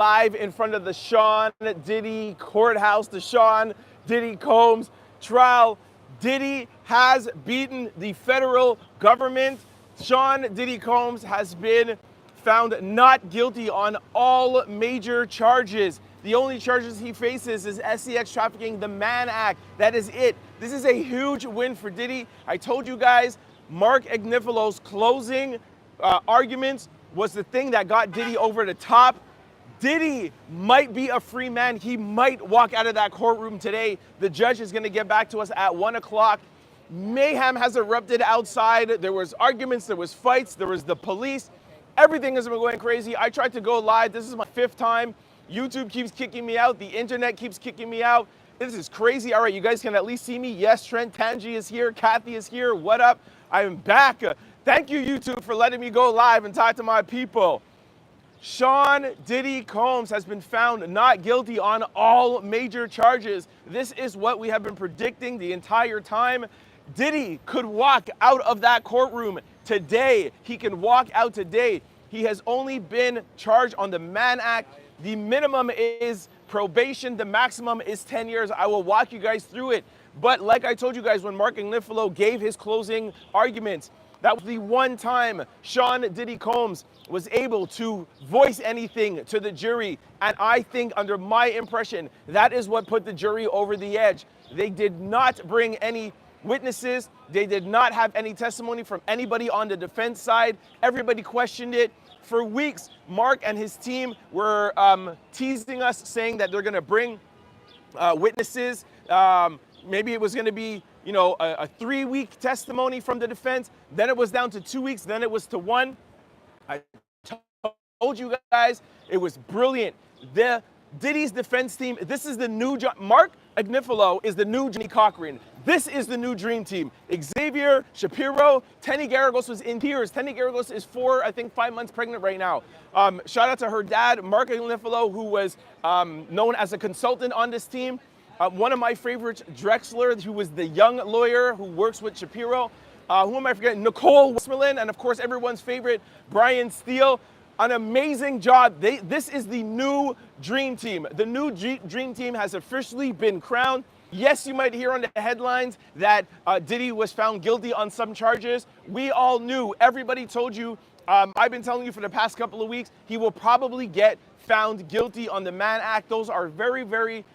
live in front of the Sean Diddy courthouse, the Sean Diddy Combs trial. Diddy has beaten the federal government. Sean Diddy Combs has been found not guilty on all major charges. The only charges he faces is SEX trafficking, the Mann Act. That is it. This is a huge win for Diddy. I told you guys, Mark Agnifalo's closing arguments was the thing that got Diddy over the top. Diddy might be a free man. He might walk out of that courtroom today. The judge is going to get back to us at 1 o'clock. Mayhem has erupted outside. There was arguments, there was fights, there was the police. Everything has been going crazy. I tried to go live. This is my 5th time. YouTube keeps kicking me out. The internet keeps kicking me out. This is crazy. All right, you guys can at least see me. Yes, Trent Tangi is here. Kathy is here. What up? I am back. Thank you, YouTube, for letting me go live and talk to my people. Sean Diddy Combs has been found not guilty on all major charges. This is what we have been predicting the entire time. Diddy could walk out of that courtroom today. He can walk out today. He has only been charged on the Mann Act. The minimum is probation. The maximum is 10 years. I will walk you guys through it. But like I told you guys, when Mark Agnifalo gave his closing arguments, that was the one time Sean Diddy Combs was able to voice anything to the jury. And I think, under my impression, that is what put the jury over the edge. They did not bring any witnesses. They did not have any testimony from anybody on the defense side. Everybody questioned it. For weeks, Mark and his team were teasing us, saying that they're going to bring witnesses. Maybe it was going to be, you know, a 3-week testimony from the defense. Then it was down to 2 weeks. Then it was to 1. I told you guys, it was brilliant. Diddy's defense team, this is the new Mark Agnifalo is the new Johnny Cochran. This is the new dream team. Xavier Shapiro, Tenny Garagos was in tears. Tenny Garagos is 5 months pregnant right now. Shout out to her dad, Mark Agnifalo, who was known as a consultant on this team. One of my favorites, Drexler, who was the young lawyer who works with Shapiro. Who am I forgetting? Nicole Westmoreland, and of course everyone's favorite, Brian Steele. An amazing job. This is the new dream team. The new dream team has officially been crowned. Yes, you might hear on the headlines that Diddy was found guilty on some charges. We all knew. Everybody told you. I've been telling you for the past couple of weeks, he will probably get found guilty on the Mann Act. Those are very, very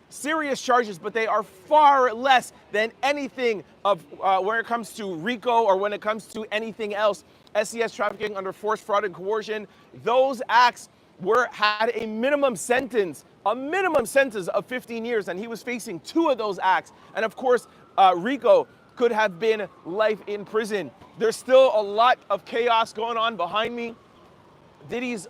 serious charges, but they are far less than anything of when it comes to RICO or when it comes to anything else. SEX trafficking under force, fraud, and coercion. Those acts had a minimum sentence of 15 years, and he was facing 2 of those acts. And of course, RICO could have been life in prison. There's still a lot of chaos going on behind me. Diddy's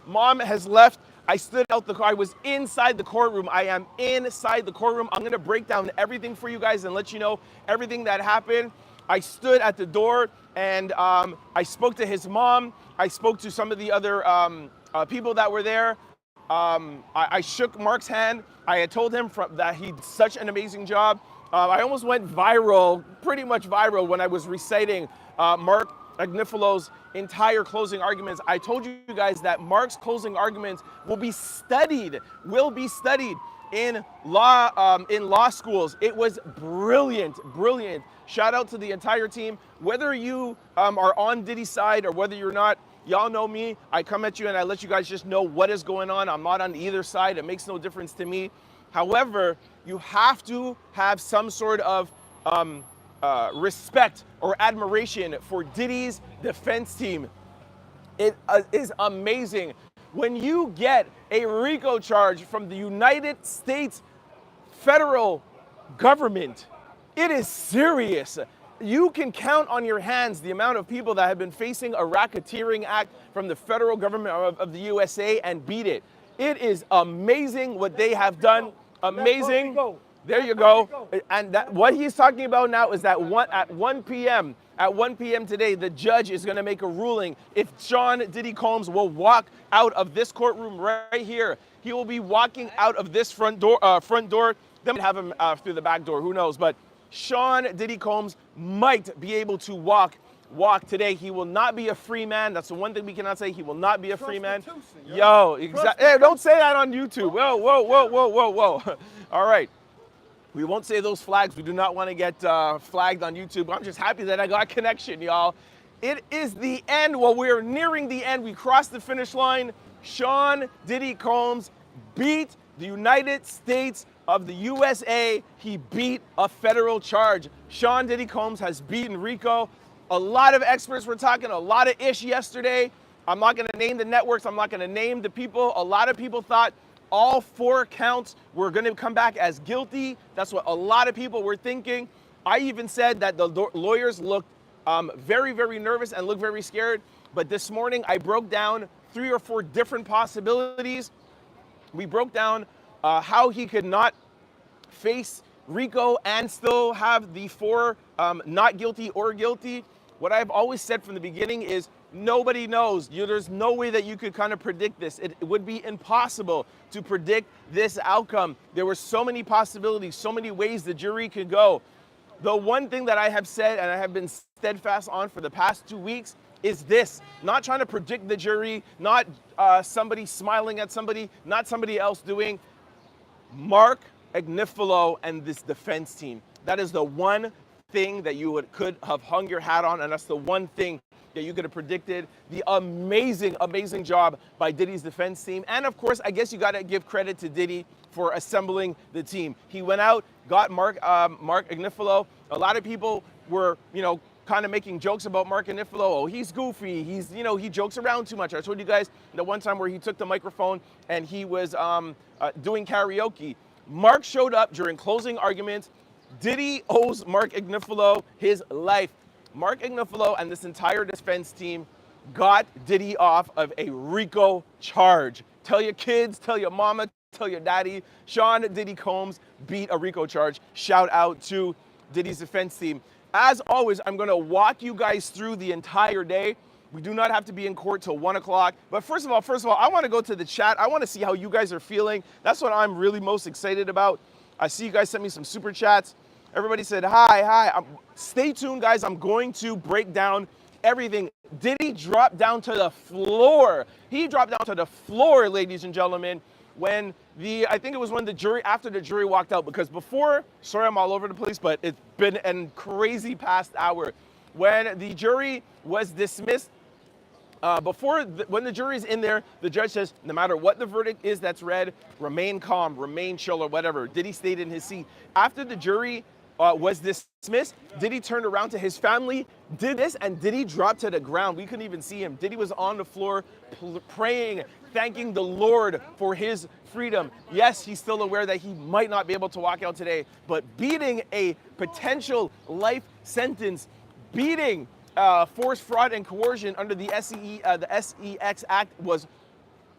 mom has left. I stood out the car. I was inside the courtroom. I am inside the courtroom. I'm gonna break down everything for you guys and let you know everything that happened. I stood at the door and I spoke to his mom. I spoke to some of the other people that were there. I shook Mark's hand. I had told him that he did such an amazing job. I almost went viral, pretty much viral, when I was reciting Mark Agnifalo's entire closing arguments. I told you guys that Mark's closing arguments will be studied in law schools. It was brilliant, brilliant. Shout out to the entire team. Whether you are on Diddy's side or whether you're not, y'all know me. I come at you and I let you guys just know what is going on. I'm not on either side. It makes no difference to me. However, you have to have some sort of respect or admiration for Diddy's defense team. It is amazing. When you get a RICO charge from the United States federal government, it is serious. You can count on your hands the amount of people that have been facing a racketeering act from the federal government of the USA and beat it. It is amazing what they have done. Amazing. There you go. And what he's talking about now is that at 1 p.m. today, the judge is going to make a ruling if Sean Diddy Combs will walk out of this courtroom right here. He will be walking out of this front door. Then we'd have him through the back door. Who knows? But Sean Diddy Combs might be able to walk walk today. He will not be a free man. That's the one thing we cannot say. He will not be a free man. Yo, exactly. Hey, don't say that on YouTube. Whoa, whoa, whoa, whoa, whoa, whoa. All right. We won't say those flags. We do not want to get flagged on YouTube. I'm just happy that I got connection, y'all. It is the end. Well, we're nearing the end. We crossed the finish line. Sean Diddy Combs beat the United States of the USA. He beat a federal charge. Sean Diddy Combs has beaten RICO. A lot of experts were talking a lot of ish yesterday. I'm not going to name the networks. I'm not going to name the people. A lot of people thought all 4 counts were going to come back as guilty. That's what a lot of people were thinking. I even said that the lawyers looked very, very nervous and looked very scared. But this morning, I broke down 3 or 4 different possibilities. We broke down how he could not face RICO and still have the 4 not guilty or guilty. What I've always said from the beginning is nobody knows. There's no way that you could kind of predict this. It would be impossible to predict this outcome. There were so many possibilities, so many ways the jury could go. The one thing that I have said and I have been steadfast on for the past 2 weeks is this: not trying to predict the jury, not somebody smiling at somebody, not somebody else doing. Mark Agnifilo and this defense team. That is the one thing that you could have hung your hat on, and that's the one thing that you could have predicted. The amazing, amazing job by Diddy's defense team. And of course, I guess you got to give credit to Diddy for assembling the team. He went out, got Mark Agnifilo. A lot of people were, kind of making jokes about Mark Agnifilo. Oh, he's goofy. He's, he jokes around too much. I told you guys the one time where he took the microphone and he was doing karaoke. Mark showed up during closing arguments. Diddy owes Mark Agnifilo his life. Mark Agnifilo and this entire defense team got Diddy off of a RICO charge. Tell your kids, tell your mama, tell your daddy, Sean Diddy Combs beat a RICO charge. Shout out to Diddy's defense team. As always, I'm going to walk you guys through the entire day. We do not have to be in court till 1 o'clock. But first of all, I want to go to the chat. I want to see how you guys are feeling. That's what I'm really most excited about. I see you guys sent me some super chats. Everybody said, hi. Stay tuned, guys. I'm going to break down everything. Diddy dropped down to the floor. He dropped down to the floor, ladies and gentlemen, when after the jury walked out, because before, sorry I'm all over the place, but it's been a crazy past hour. When the jury was dismissed, when the jury's in there, the judge says, no matter what the verdict is that's read, remain calm, remain chill, or whatever. Diddy stayed in his seat. After the jury was dismissed, Diddy turned around to his family, did this, and Diddy dropped to the ground. We couldn't even see him. Diddy was on the floor praying, thanking the Lord for his freedom. Yes, he's still aware that he might not be able to walk out today, but beating a potential life sentence, beating force, fraud, and coercion under the SEX Act was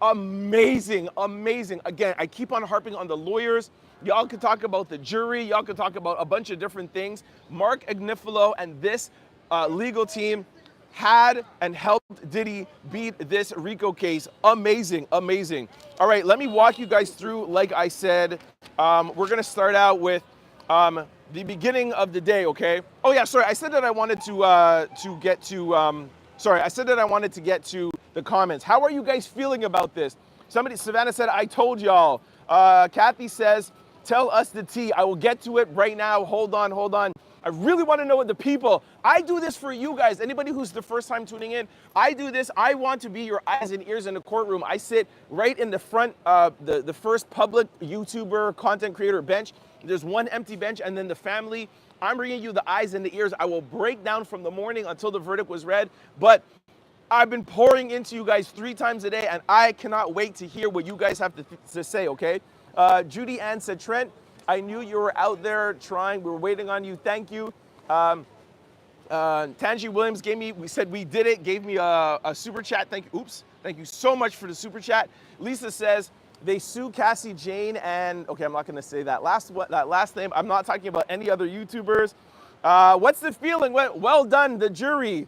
amazing, amazing. Again, I keep on harping on the lawyers. Y'all could talk about the jury. Y'all could talk about a bunch of different things. Mark Agnifilo and this legal team had and helped Diddy beat this RICO case. Amazing, amazing. All right, let me walk you guys through, like I said. We're going to start out with the beginning of the day, okay? Oh yeah, sorry, I said that I wanted to get to the comments. How are you guys feeling about this? Savannah said, I told y'all. Kathy says, tell us the tea. I will get to it right now. Hold on. I really want to know what the people, I do this for you guys. Anybody who's the first time tuning in, I do this. I want to be your eyes and ears in the courtroom. I sit right in the front, the first public YouTuber content creator bench. There's one empty bench, and then the family. I'm bringing you the eyes and the ears. I will break down from the morning until the verdict was read. But I've been pouring into you guys 3 times a day, and I cannot wait to hear what you guys have to say, okay? Judy Ann said, Trent, I knew you were out there trying. We were waiting on you. Thank you. Tangi Williams we did it, gave me a super chat. Thank you so much for the super chat. Lisa says, they sue Cassie Jane and, okay, I'm not going to say that last name. I'm not talking about any other YouTubers. What's the feeling? Well done, the jury.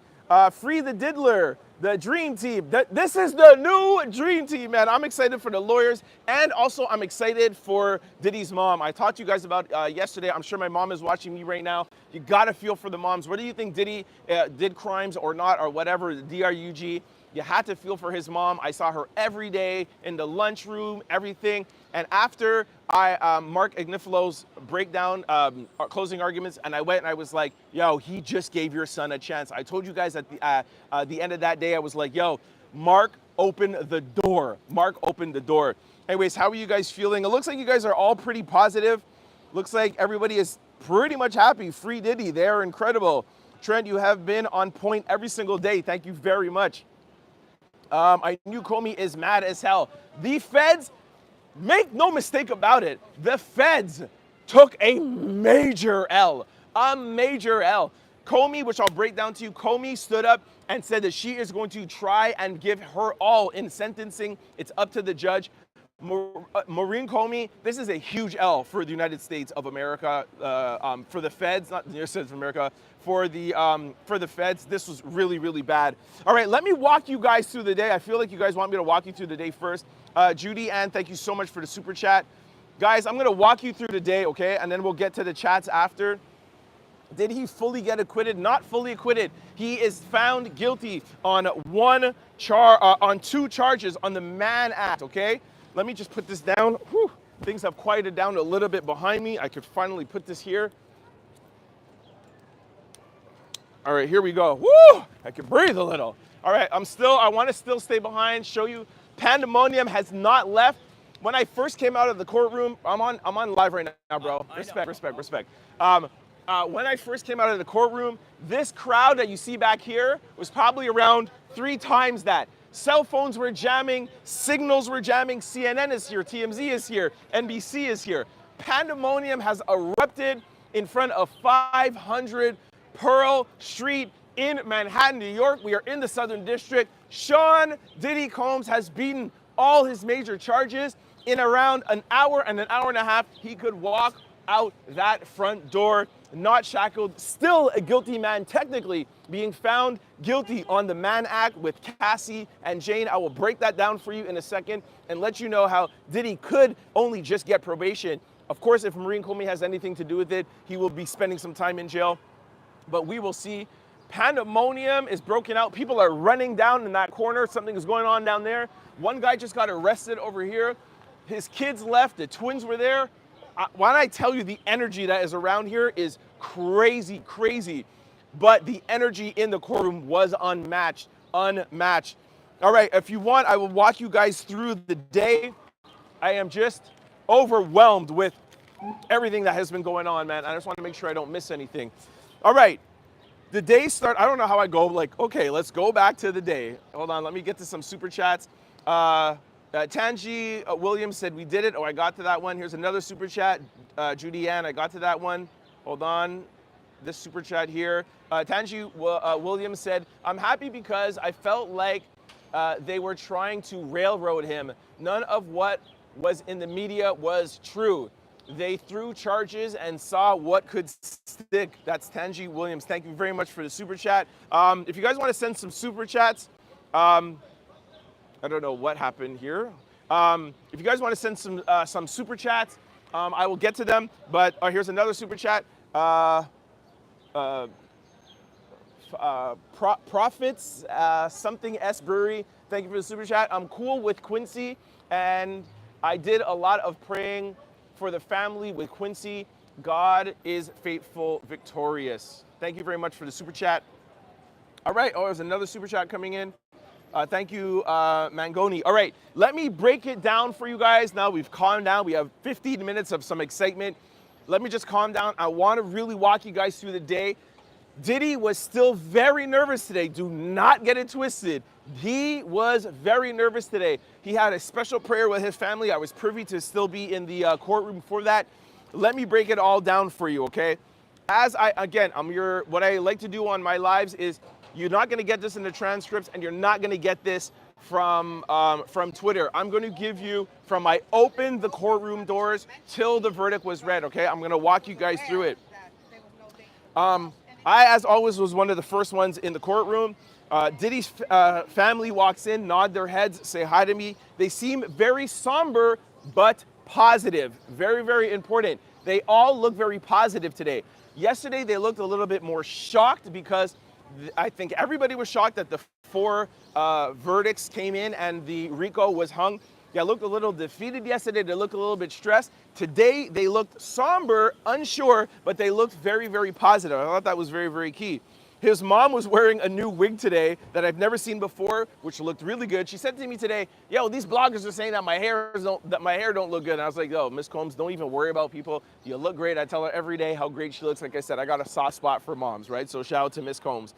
Free the Diddler, the Dream Team. This is the new Dream Team, man. I'm excited for the lawyers, and also I'm excited for Diddy's mom. I talked to you guys about yesterday. I'm sure my mom is watching me right now. You gotta feel for the moms. Whether you think Diddy did crimes or not, or whatever, the DRUG, you had to feel for his mom. I saw her every day in the lunchroom, everything. And after Mark Agnifalo's breakdown, closing arguments, and I went and I was like, yo, he just gave your son a chance. I told you guys at the end of that day, I was like, yo, Mark opened the door. Mark opened the door. Anyways, how are you guys feeling? It looks like you guys are all pretty positive. Looks like everybody is pretty much happy. Free Diddy, they're incredible. Trent, you have been on point every single day. Thank you very much. I knew Comey is mad as hell. The feds, make no mistake about it, the feds took a major L. A major L. Comey, which I'll break down to you, Comey stood up and said that she is going to try and give her all in sentencing. It's up to the judge. Maureen Comey, this is a huge L for the United States of America, for the feds, not the United States of America, for the feds. This was really, really bad. All right, let me walk you guys through the day. I feel like you guys want me to walk you through the day first. Judy Ann, thank you so much for the super chat. Guys, I'm gonna walk you through the day, okay? And then we'll get to the chats after. Did he fully get acquitted? Not fully acquitted. He is found guilty on on 2 charges on the Mann Act, okay? Let me just put this down. Whew. Things have quieted down a little bit behind me. I could finally put this here. All right, here we go. Woo! I can breathe a little. All right, I want to still stay behind, show you. Pandemonium has not left. When I first came out of the courtroom, I'm on live right now, bro. Respect. When I first came out of the courtroom, this crowd that you see back here was probably around 3 times that. Cell phones were jamming, signals were jamming, CNN is here, TMZ is here, NBC is here. Pandemonium has erupted in front of 500 Pearl Street in Manhattan, New York. We are in the Southern District. Sean Diddy Combs has beaten all his major charges. In around an hour and a half, he could walk out that front door, not shackled, still a guilty man, technically being found guilty on the Mann Act with Cassie and Jane. I will break that down for you in a second and let you know how Diddy could only just get probation. Of course, if Maureen Comey has anything to do with it, he will be spending some time in jail, but we will see. Pandemonium is broken out. People are running down in that corner. Something is going on down there. One guy just got arrested over here. His kids left, the twins were there. Why don't I tell you, the energy that is around here is crazy. But the energy in the courtroom was unmatched. All right, if you want, I will walk you guys through the day. I am just overwhelmed with everything that has been going on, man. I just want to make sure I don't miss anything. All right, the day start. I don't know how I go, like, okay, let's go back to the day. Hold on, let me get to some super chats. Tanji Williams said, we did it. Oh, I got to that one. Here's another super chat. Judy Ann, I got to that one. Hold on. This super chat here. Tanji Williams said, I'm happy because I felt like they were trying to railroad him. None of what was in the media was true. They threw charges and saw what could stick. That's Tanji Williams. Thank you very much for the super chat. If you guys want to send some super chats, I don't know what happened here. If you guys want to send some super chats, I will get to them. But here's another super chat. Profits, something S Brewery. Thank you for the super chat. I'm cool with Quincy, and I did a lot of praying for the family with Quincy. God is faithful, victorious. Thank you very much for the super chat. All right. Oh, there's another super chat coming in. Thank you, Mangoni. All right, let me break it down for you guys. Now we've calmed down. We have 15 minutes of some excitement. Let me just calm down. I want to really walk you guys through the day. Diddy was still very nervous today. Do not get it twisted. He was very nervous today. He had a special prayer with his family. I was privy to still be in the courtroom for that. Let me break it all down for you, okay? What I like to do on my lives is, you're not going to get this in the transcripts, and you're not going to get this from Twitter. I'm going to give you from I opened the courtroom doors till the verdict was read, okay? I'm going to walk you guys through it. I, as always, was one of the first ones in the courtroom. Diddy's family walks in, nod their heads, say hi to me. They seem very somber, but positive. Very, very important. They all look very positive today. Yesterday, they looked a little bit more shocked because I think everybody was shocked that the four verdicts came in and the RICO was hung. They looked a little defeated yesterday. They looked a little bit stressed. Today, they looked somber, unsure, but they looked very, very positive. I thought that was very, very key. His mom was wearing a new wig today that I've never seen before, which looked really good. She said to me today, "Yo, these bloggers are saying that my hair don't look good." And I was like, "Yo, Miss Combs, don't even worry about people. You look great." I tell her every day how great she looks. Like I said, I got a soft spot for moms, right? So shout out to Miss Combs.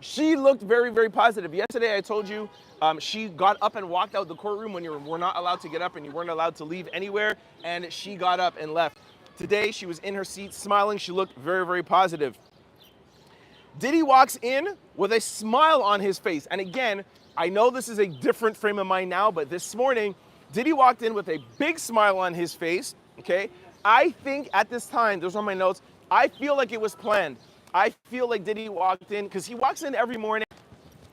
She looked very, very positive. Yesterday, I told you she got up and walked out the courtroom when you were not allowed to get up and you weren't allowed to leave anywhere, and she got up and left. Today, she was in her seat smiling. She looked very, very positive. Diddy walks in with a smile on his face. And again, I know this is a different frame of mind now, but this morning, Diddy walked in with a big smile on his face, okay? I think at this time, those are my notes, I feel like it was planned. I feel like Diddy walked in, because he walks in every morning,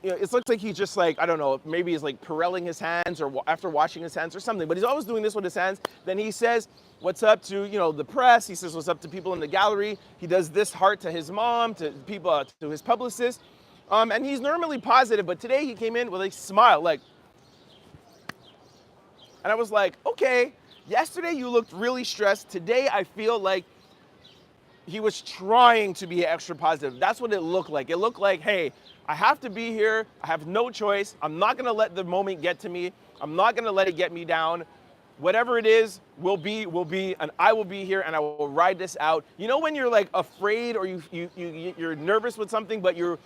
you know, it looks like he's just like, I don't know, maybe he's like Pirelling his hands or after washing his hands or something, but he's always doing this with his hands. Then he says, what's up to, you know, the press. He says, what's up to people in the gallery. He does this heart to his mom, to people, to his publicist. And he's normally positive, but today he came in with a smile, like, and I was like, okay, yesterday you looked really stressed. Today I feel like he was trying to be extra positive. That's what it looked like. It looked like, hey, I have to be here. I have no choice. I'm not gonna let the moment get to me. I'm not gonna let it get me down. Whatever it is, will be, and I will be here and I will ride this out. You know when you're like afraid or you're nervous with something, but you're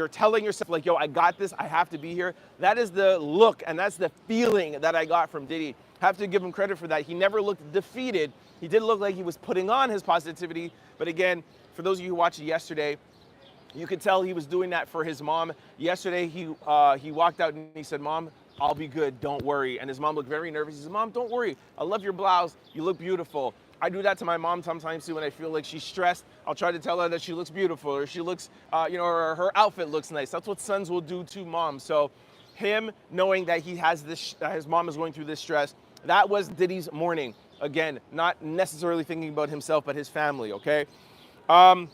telling yourself like, yo, I got this, I have to be here. That is the look and that's the feeling that I got from Diddy. Have to give him credit for that. He never looked defeated. He did look like he was putting on his positivity. But again, for those of you who watched it yesterday, you could tell he was doing that for his mom. Yesterday, he walked out and he said, "Mom, I'll be good, don't worry." And his mom looked very nervous. He said, "Mom, don't worry. I love your blouse. You look beautiful." I do that to my mom sometimes too when I feel like she's stressed. I'll try to tell her that she looks beautiful or she looks, or her outfit looks nice. That's what sons will do to moms. So him knowing that he has this, his mom is going through this stress, that was Diddy's morning. Again, not necessarily thinking about himself, but his family, okay? I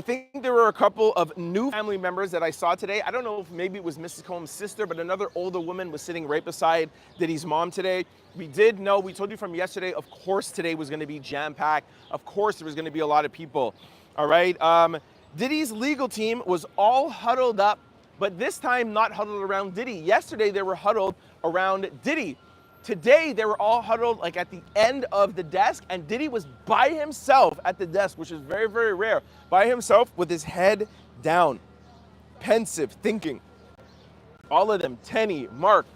think there were a couple of new family members that I saw today. I don't know if maybe it was Mrs. Combs' sister, but another older woman was sitting right beside Diddy's mom today. We did know, we told you from yesterday, of course today was gonna be jam-packed. Of course there was gonna be a lot of people, all right? Diddy's legal team was all huddled up, but this time not huddled around Diddy. Yesterday they were huddled around Diddy. Today, they were all huddled like at the end of the desk, and Diddy was by himself at the desk, which is very, very rare. By himself with his head down, pensive, thinking. All of them, Tenny, Mark.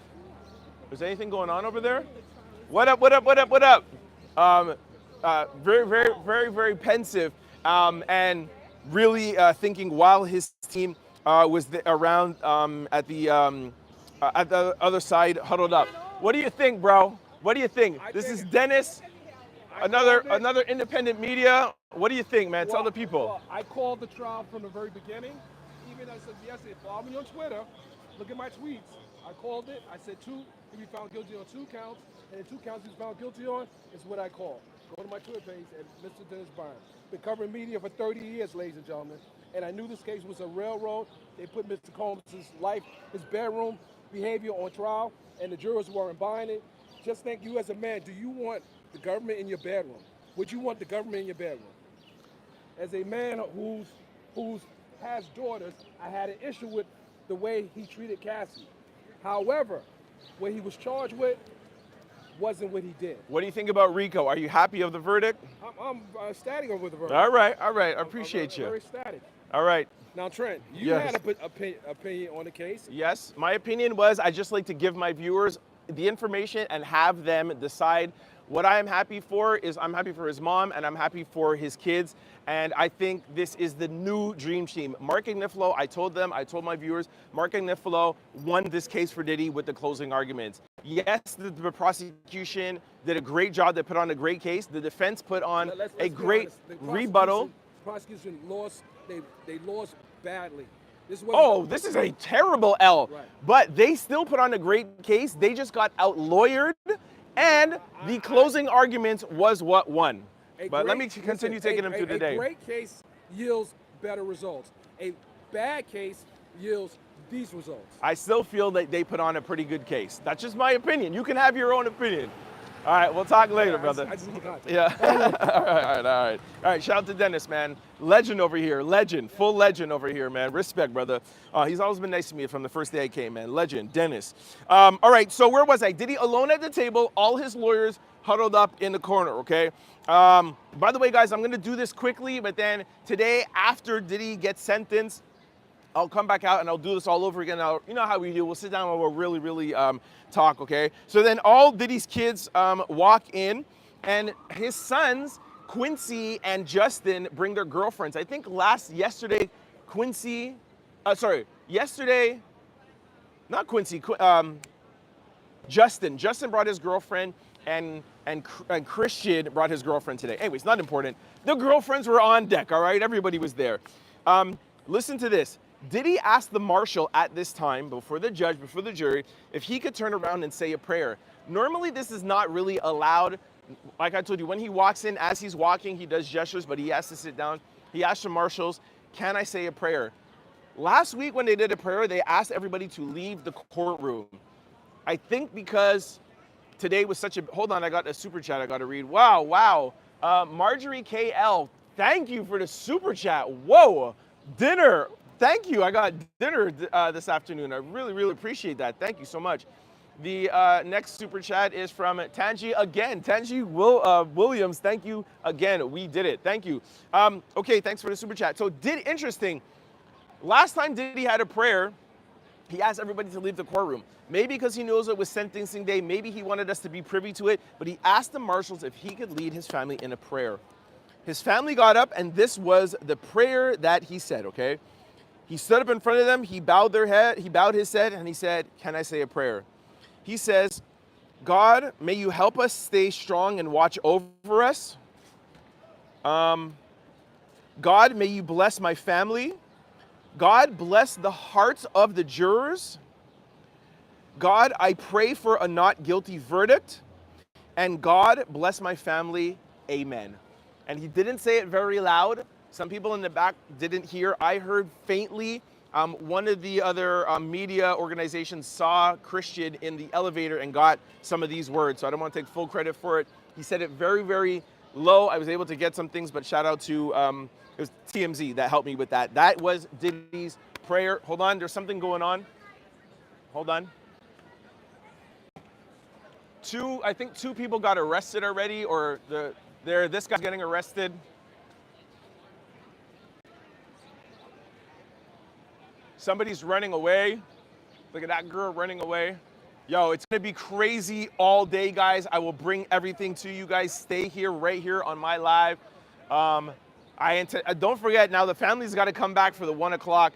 Is there anything going on over there? What up, what up, what up, what up? Very, very, very, very pensive, and really thinking while his team was around at the other side, huddled up. What do you think, bro? What do you think? This is Dennis, another independent media. What do you think, man? Tell the people. Well, I called the trial from the very beginning. Even I said yesterday, follow me on Twitter. Look at my tweets. I called it. I said he'll be found guilty on 2 counts, and the 2 counts he's found guilty on is what I call. Go to my Twitter page at Mr. Dennis Byrne. Been covering media for 30 years, ladies and gentlemen, and I knew this case was a railroad. They put Mr. Combs' life, his bedroom behavior on trial, and the jurors weren't buying it. Just think, you as a man, do you want the government in your bedroom? Would you want the government in your bedroom? As a man who has daughters, I had an issue with the way he treated Cassie. However, what he was charged with wasn't what he did. What do you think about RICO? Are you happy of the verdict? I'm ecstatic over the verdict. All right. I appreciate you. Very ecstatic. All right. Now, Trent, you had an opinion on the case. Yes, my opinion was I just like to give my viewers the information and have them decide. What I am happy for is I'm happy for his mom and I'm happy for his kids. And I think this is the new dream team. Mark Agnifilo, I told my viewers, Mark Agnifilo won this case for Diddy with the closing arguments. Yes, the prosecution did a great job. They put on a great case. The defense put on a great rebuttal. prosecution lost. They lost badly. This was Oh, this is a terrible L. Right. But they still put on a great case. They just got out-lawyered, and the closing argument was what won. But let me continue taking them through the day. A great case yields better results. A bad case yields these results. I still feel that they put on a pretty good case. That's just my opinion. You can have your own opinion. All right, we'll talk later, brother. I just need context. Yeah. All right. Shout out to Dennis, man. Legend over here. Legend. Full legend over here, man. Respect, brother. He's always been nice to me from the first day I came, man. Legend. Dennis. All right, so where was I? Diddy alone at the table, all his lawyers huddled up in the corner, okay? By the way, guys, I'm going to do this quickly, but then today, after Diddy gets sentenced, I'll come back out and I'll do this all over again. You know how we do. We'll sit down and we'll really talk, okay? So then all Diddy's kids walk in, and his sons, Quincy and Justin, bring their girlfriends. I think yesterday, Justin. Justin brought his girlfriend, and Christian brought his girlfriend today. Anyways, not important. The girlfriends were on deck, all right? Everybody was there. Listen to this. Diddy asked the marshal at this time, before the judge, before the jury, if he could turn around and say a prayer. Normally, this is not really allowed. Like I told you, when he walks in, as he's walking, he does gestures, but he has to sit down. He asked the marshals, can I say a prayer? Last week when they did a prayer, they asked everybody to leave the courtroom. I think because today was such a, hold on, I got a super chat I got to read. Wow. Marjorie KL, thank you for the super chat. Whoa, dinner. Thank you. I got dinner this afternoon. I really appreciate that. Thank you so much. The next super chat is from Tanji again. Tanji Williams, thank you again. We did it. Thank you. Okay, thanks for the super chat. So interesting. Last time Diddy had a prayer, he asked everybody to leave the courtroom. Maybe because he knows it was sentencing day. Maybe he wanted us to be privy to it. But he asked the marshals if he could lead his family in a prayer. His family got up, and this was the prayer that he said, okay? He stood up in front of them, he bowed his head, and he said, can I say a prayer? He says, God, may you help us stay strong and watch over us. God, may you bless my family. God, bless the hearts of the jurors. God, I pray for a not guilty verdict. And God, bless my family. Amen. And he didn't say it very loud. Some people in the back didn't hear. I heard faintly. One of the other media organizations saw Christian in the elevator and got some of these words. So I don't want to take full credit for it. He said it very low. I was able to get some things, but shout out to it was TMZ that helped me with that. That was Diddy's prayer. Hold on, there's something going on. Hold on. I think two people got arrested already, or this guy's getting arrested. Somebody's running away. Look at that girl running away. Yo, it's gonna be crazy all day, guys. I will bring everything to you guys. Stay here, right here on my live. Don't forget, now the family's gotta come back for the 1 o'clock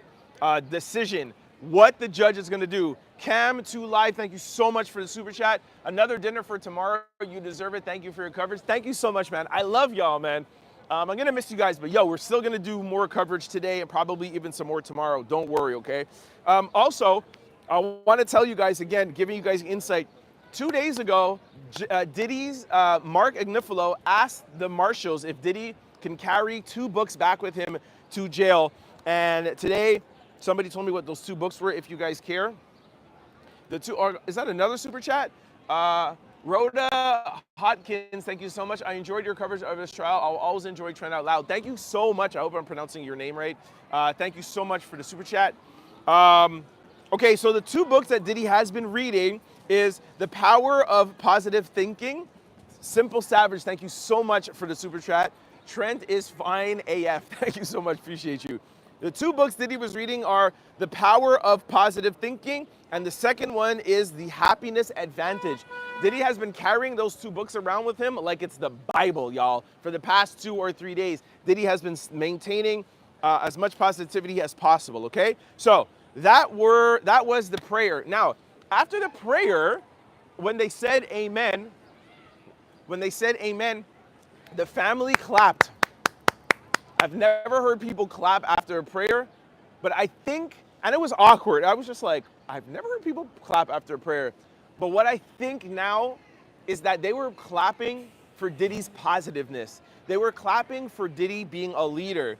decision. What the judge is gonna do. Cam2 Live, thank you so much for the super chat. Another dinner for tomorrow. You deserve it. Thank you for your coverage. Thank you so much, man. I love y'all, man. I'm gonna miss you guys, but yo, we're still gonna do more coverage today and probably even some more tomorrow. Don't worry, okay? Also, I wanna tell you guys again, giving you guys insight. 2 days ago, Diddy's Mark Agnifilo asked the marshals if Diddy can carry 2 books back with him to jail. And today, somebody told me what those 2 books were, if you guys care. Is that another super chat? Rhoda Hotkins, thank you so much. I enjoyed your coverage of this trial. I'll always enjoy Trend Out Loud. Thank you so much. I hope I'm pronouncing your name right. Thank you so much for the super chat. Okay, so the 2 books that Diddy has been reading is The Power of Positive Thinking. Simple Savage, thank you so much for the super chat. Trent is fine AF. Thank you so much. Appreciate you. The 2 books Diddy was reading are The Power of Positive Thinking, and the second one is The Happiness Advantage. Diddy has been carrying those 2 books around with him like it's the Bible, y'all. For the past 2 or 3 days, Diddy has been maintaining as much positivity as possible, okay? So that was the prayer. Now, after the prayer, when they said amen, the family clapped. I've never heard people clap after a prayer, but I think, and it was awkward. I was just like, I've never heard people clap after a prayer. But what I think now is that they were clapping for Diddy's positiveness. They were clapping for Diddy being a leader.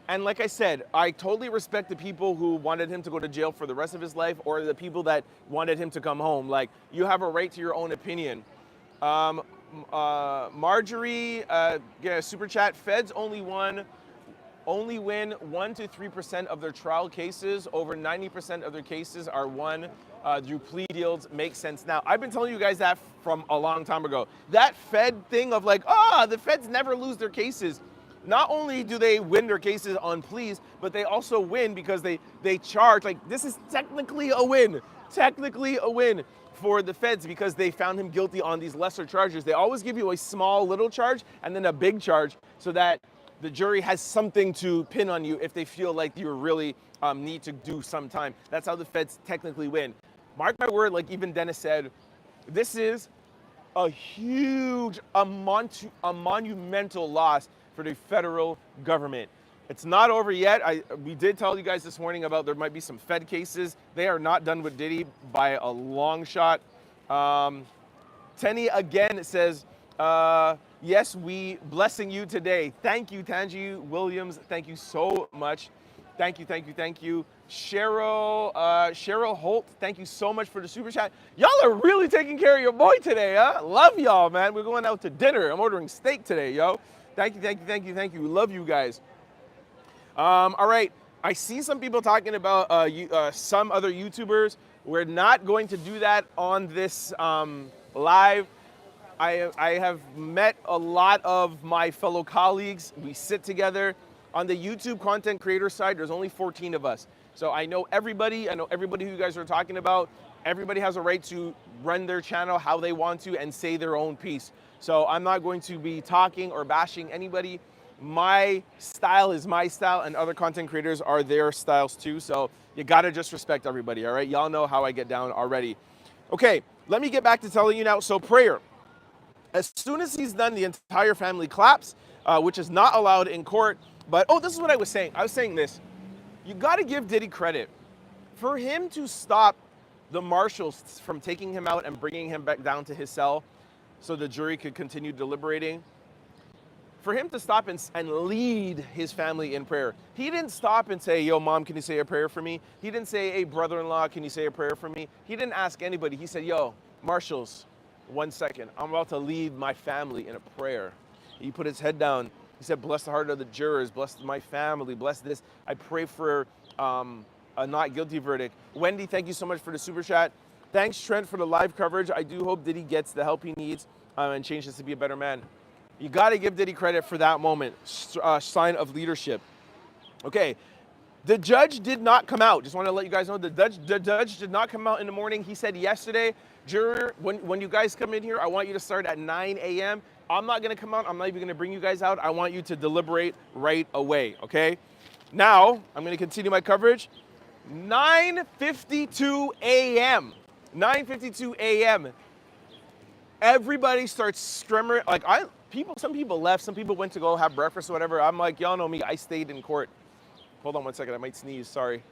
And like I said, I totally respect the people who wanted him to go to jail for the rest of his life or the people that wanted him to come home. Like, you have a right to your own opinion. Marjorie, yeah, super chat, feds only win 1 to 3% of their trial cases. Over 90% of their cases are won through plea deals. Makes sense now. I've been telling you guys that from a long time ago. That Fed thing of like, the feds never lose their cases. Not only do they win their cases on pleas, but they also win because they charge. Like, this is technically a win for the feds because they found him guilty on these lesser charges. They always give you a small little charge and then a big charge so that the jury has something to pin on you if they feel like you really need to do some time. That's how the feds technically win. Mark my word, like even Dennis said, this is a huge, a monumental loss for the federal government. It's not over yet. We did tell you guys this morning about there might be some Fed cases. They are not done with Diddy by a long shot. Tenny again says, yes, we blessing you today. Thank you, Tangi Williams. Thank you so much. Thank you. Cheryl Holt, thank you so much for the super chat. Y'all are really taking care of your boy today, huh? Love y'all, man. We're going out to dinner. I'm ordering steak today, yo. Thank you. We love you guys. All right. I see some people talking about some other YouTubers. We're not going to do that on this live. I have met a lot of my fellow colleagues. We sit together. On the YouTube content creator side, there's only 14 of us. So I know everybody. I know everybody who you guys are talking about. Everybody has a right to run their channel how they want to and say their own piece. So I'm not going to be talking or bashing anybody. My style is my style, and other content creators are their styles too. So you gotta just respect everybody, all right? Y'all know how I get down already. Okay, let me get back to telling you now. So prayer. As soon as he's done, the entire family claps, which is not allowed in court. But, this is what I was saying. I was saying this. You got to give Diddy credit. For him to stop the marshals from taking him out and bringing him back down to his cell so the jury could continue deliberating, for him to stop and lead his family in prayer. He didn't stop and say, yo, mom, can you say a prayer for me? He didn't say, hey, brother-in-law, can you say a prayer for me? He didn't ask anybody. He said, yo, marshals, 1 second. I'm about to lead my family in a prayer. He put his head down. He said, bless the heart of the jurors, bless my family, bless this. I pray for a not guilty verdict. Wendy, thank you so much for the super chat. Thanks, Trent, for the live coverage. I do hope Diddy gets the help he needs and changes to be a better man. You got to give Diddy credit for that moment, sign of leadership. Okay, the judge did not come out. Just want to let you guys know the judge did not come out in the morning. He said yesterday, juror, when you guys come in here, I want you to start at 9 a.m. I'm not going to come out. I'm not even going to bring you guys out. I want you to deliberate right away, okay? Now, I'm going to continue my coverage. 9:52 a.m. 9:52 a.m. Everybody starts screaming. Like, some people left. Some people went to go have breakfast or whatever. I'm like, y'all know me. I stayed in court. Hold on 1 second. I might sneeze. Sorry.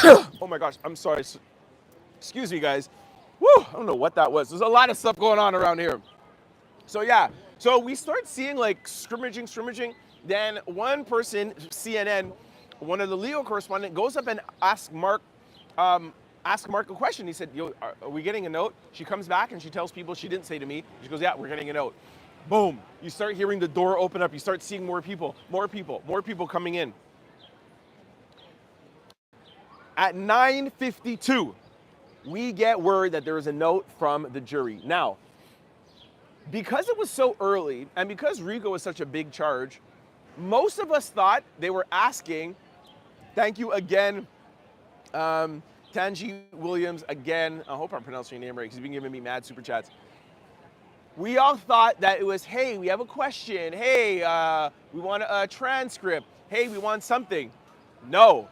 Oh, my gosh. I'm sorry. Excuse me, guys. Woo, I don't know what that was. There's a lot of stuff going on around here. So yeah, so we start seeing like scrimmaging. Then one person, CNN, one of the legal correspondent, goes up and asks Mark a question. He said, yo, are we getting a note? She comes back and she tells people she didn't say to me. She goes, yeah, we're getting a note. Boom. You start hearing the door open up. You start seeing more people coming in. At 9:52, we get word that there is a note from the jury. Now, because it was so early and because RICO was such a big charge, most of us thought they were asking, thank you again, Tangi Williams, again, I hope I'm pronouncing your name right because you've been giving me mad super chats. We all thought that it was, hey, we have a question. Hey, we want a transcript. Hey, we want something. No.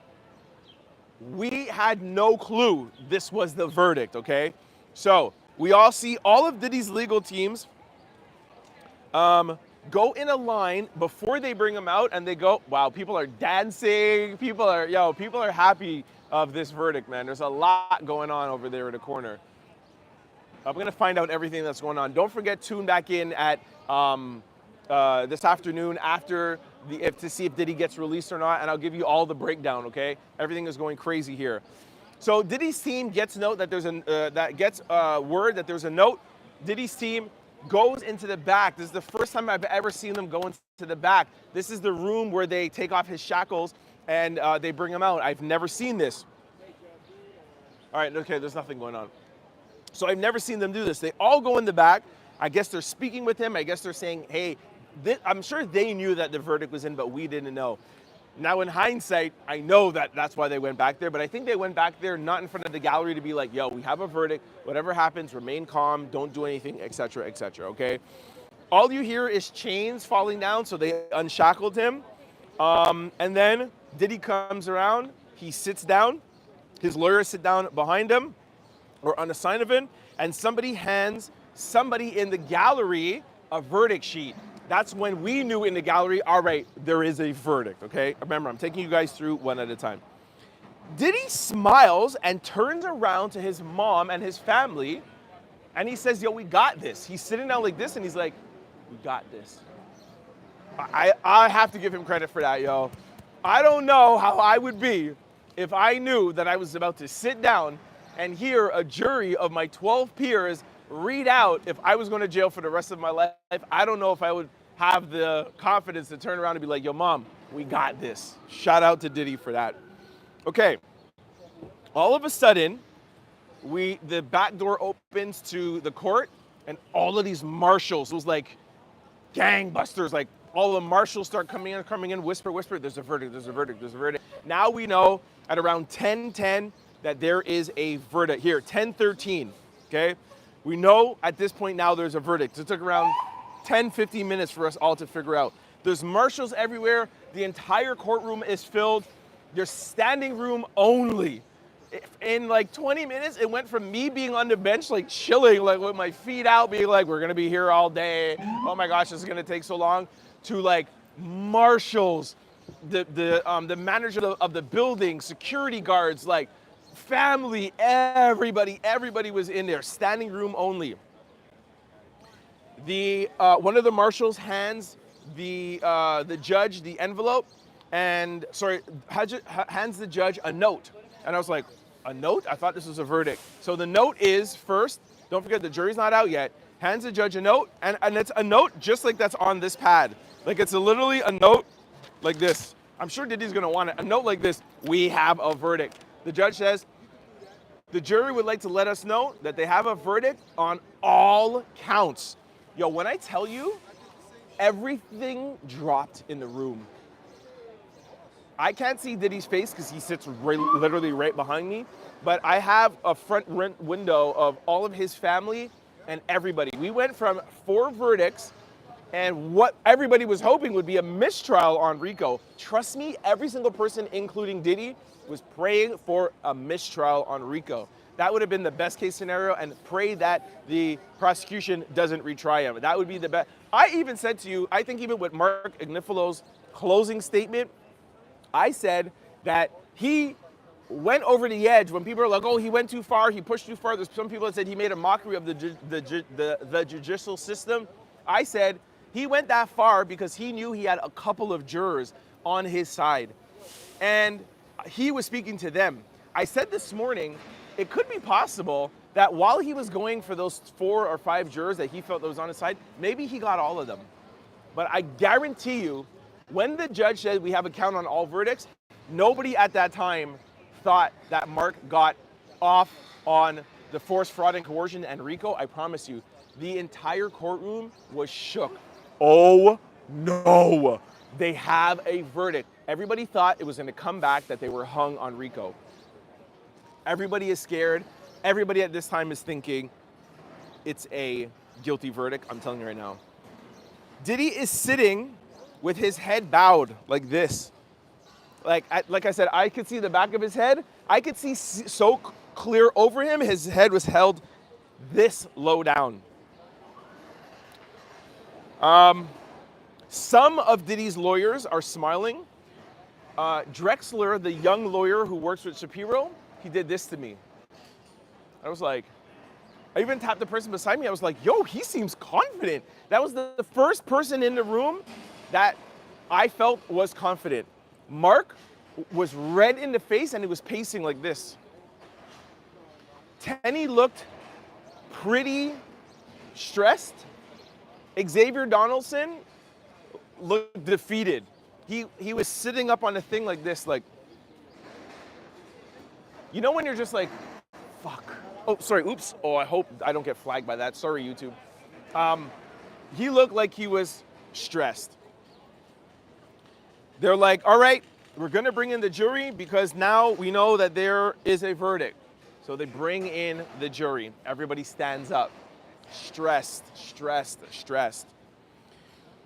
We had no clue this was the verdict, okay? So we all see all of Diddy's legal teams go in a line before they bring him out, and they go, wow, people are dancing, people are happy of this verdict, man. There's a lot going on over there in the corner. I'm gonna find out everything that's going on. Don't forget, tune back in at this afternoon after to see if Diddy gets released or not, and I'll give you all the breakdown. Okay, everything is going crazy here. So Diddy's team gets note that there's word that there's a note. Diddy's team goes into the back. This is the first time I've ever seen them go into the back. This is the room where they take off his shackles and they bring him out. I've never seen this. All right, okay, there's nothing going on. So I've never seen them do this. They all go in the back. I guess they're speaking with him. I guess they're saying, hey, I'm sure they knew that the verdict was in, but we didn't know. Now, in hindsight, I know that that's why they went back there, but I think they went back there not in front of the gallery to be like, yo, we have a verdict. Whatever happens, remain calm, don't do anything, etc., okay? All you hear is chains falling down, so they unshackled him. And then Diddy comes around, he sits down, his lawyers sit down behind him, or on the side of him, and somebody hands somebody in the gallery a verdict sheet. That's when we knew in the gallery, all right, there is a verdict, okay? Remember, I'm taking you guys through one at a time. Diddy smiles and turns around to his mom and his family, and he says, yo, we got this. He's sitting down like this, and he's like, we got this. I have to give him credit for that, yo. I don't know how I would be if I knew that I was about to sit down and hear a jury of my 12 peers read out if I was going to jail for the rest of my life. I don't know if I would have the confidence to turn around and be like, yo, mom, we got this. Shout out to Diddy for that. Okay. All of a sudden, the back door opens to the court, and all of these marshals, it was like gangbusters, like all the marshals start coming in, whisper, there's a verdict, there's a verdict, there's a verdict. Now we know at around 10:10 that there is a verdict. Here, 10:13, okay? We know at this point now there's a verdict. It took around 10, 15 minutes for us all to figure out. There's marshals everywhere. The entire courtroom is filled. There's standing room only. In like 20 minutes, it went from me being on the bench, like chilling, like with my feet out, being like, we're gonna be here all day. Oh my gosh, this is gonna take so long. To like marshals, the manager of the building, security guards, like family, everybody was in there, standing room only. One of the marshals hands the judge the envelope, and hands the judge a note. And I was like, a note? I thought this was a verdict. So the note is, first, don't forget the jury's not out yet, hands the judge a note, and it's a note just like that's on this pad. Like it's literally a note like this. I'm sure Diddy's gonna want it. A note like this, we have a verdict. The judge says, the jury would like to let us know that they have a verdict on all counts. Yo, when I tell you, everything dropped in the room. I can't see Diddy's face because he sits literally right behind me, but I have a front window of all of his family and everybody. We went from 4 verdicts and what everybody was hoping would be a mistrial on RICO. Trust me, every single person, including Diddy, was praying for a mistrial on RICO. That would have been the best case scenario, and pray that the prosecution doesn't retry him. That would be the best. I even said to you, I think even with Mark Ignifalo's closing statement, I said that he went over the edge when people are like, oh, he went too far, he pushed too far. There's some people that said he made a mockery of the judicial system. I said he went that far because he knew he had a couple of jurors on his side. And he was speaking to them. I said this morning, it could be possible that while he was going for those 4 or 5 jurors that he felt that was on his side, maybe he got all of them. But I guarantee you, when the judge said we have a count on all verdicts, nobody at that time thought that Mark got off on the force, fraud, and coercion and RICO. I promise you, the entire courtroom was shook. Oh no, they have a verdict. Everybody thought it was going to come back that they were hung on RICO. Everybody is scared. Everybody at this time is thinking it's a guilty verdict. I'm telling you right now. Diddy is sitting with his head bowed like this. Like I said, I could see the back of his head. I could see so clear over him. His head was held this low down. Some of Diddy's lawyers are smiling. Drexler, the young lawyer who works with Shapiro, he did this to me. I was like, I even tapped the person beside me. I was like, yo, he seems confident. That was the first person in the room that I felt was confident. Mark was red in the face and he was pacing like this. Tenny looked pretty stressed. Xavier Donaldson looked defeated. He was sitting up on a thing like this, like, you know when you're just like, fuck. Oh, sorry, oops. Oh, I hope I don't get flagged by that. Sorry, YouTube. He looked like he was stressed. They're like, all right, we're gonna bring in the jury because now we know that there is a verdict. So they bring in the jury. Everybody stands up. Stressed, stressed, stressed.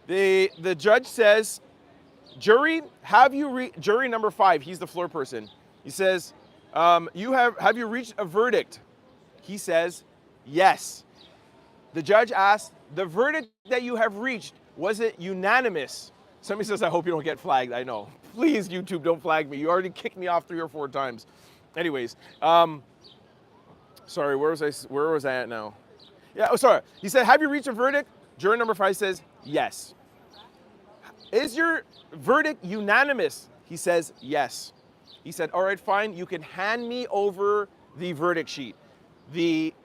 The judge says, jury, jury number 5, he's the floor person. He says, have you reached a verdict? He says, yes. The judge asks, the verdict that you have reached, was it unanimous? Somebody says, I hope you don't get flagged. I know. Please, YouTube, don't flag me. You already kicked me off 3 or 4 times. Anyways, sorry, where was I at now? Yeah, oh, sorry. He said, have you reached a verdict? Jury number 5 says, yes. Is your verdict unanimous? He says, yes. He said, all right, fine. You can hand me over the verdict sheet. The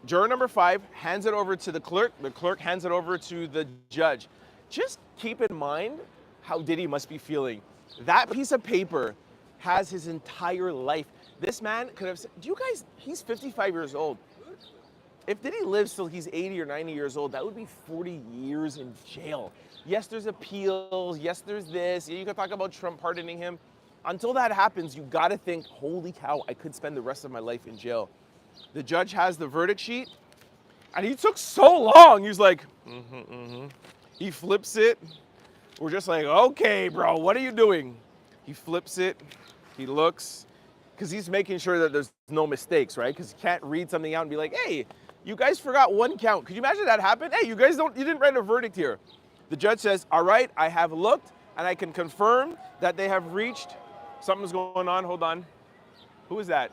juror number 5 hands it over to the clerk. The clerk hands it over to the judge. Just keep in mind how Diddy must be feeling. That piece of paper has his entire life. This man could have said, do you guys, he's 55 years old. If Diddy lives till he's 80 or 90 years old, that would be 40 years in jail. Yes, there's appeals. Yes, there's this. You can talk about Trump pardoning him. Until that happens, you gotta think, holy cow, I could spend the rest of my life in jail. The judge has the verdict sheet, and he took so long. He's like, He flips it. We're just like, okay, bro, what are you doing? He flips it. He looks, because he's making sure that there's no mistakes, right? Because he can't read something out and be like, hey, you guys forgot 1 count. Could you imagine that happened? Hey, you didn't write a verdict here. The judge says, all right, I have looked, and I can confirm that they have reached. Something's going on, hold on. Who is that?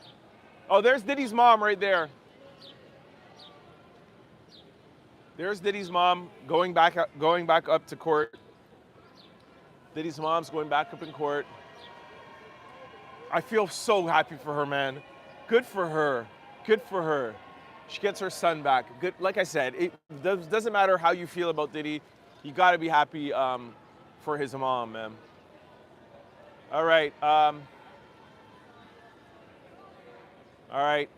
Oh, there's Diddy's mom right there. There's Diddy's mom going back up to court. Diddy's mom's going back up in court. I feel so happy for her, man. Good for her. Good for her. She gets her son back. Good. Like I said, it doesn't matter how you feel about Diddy. You got to be happy for his mom, man. All right. All right.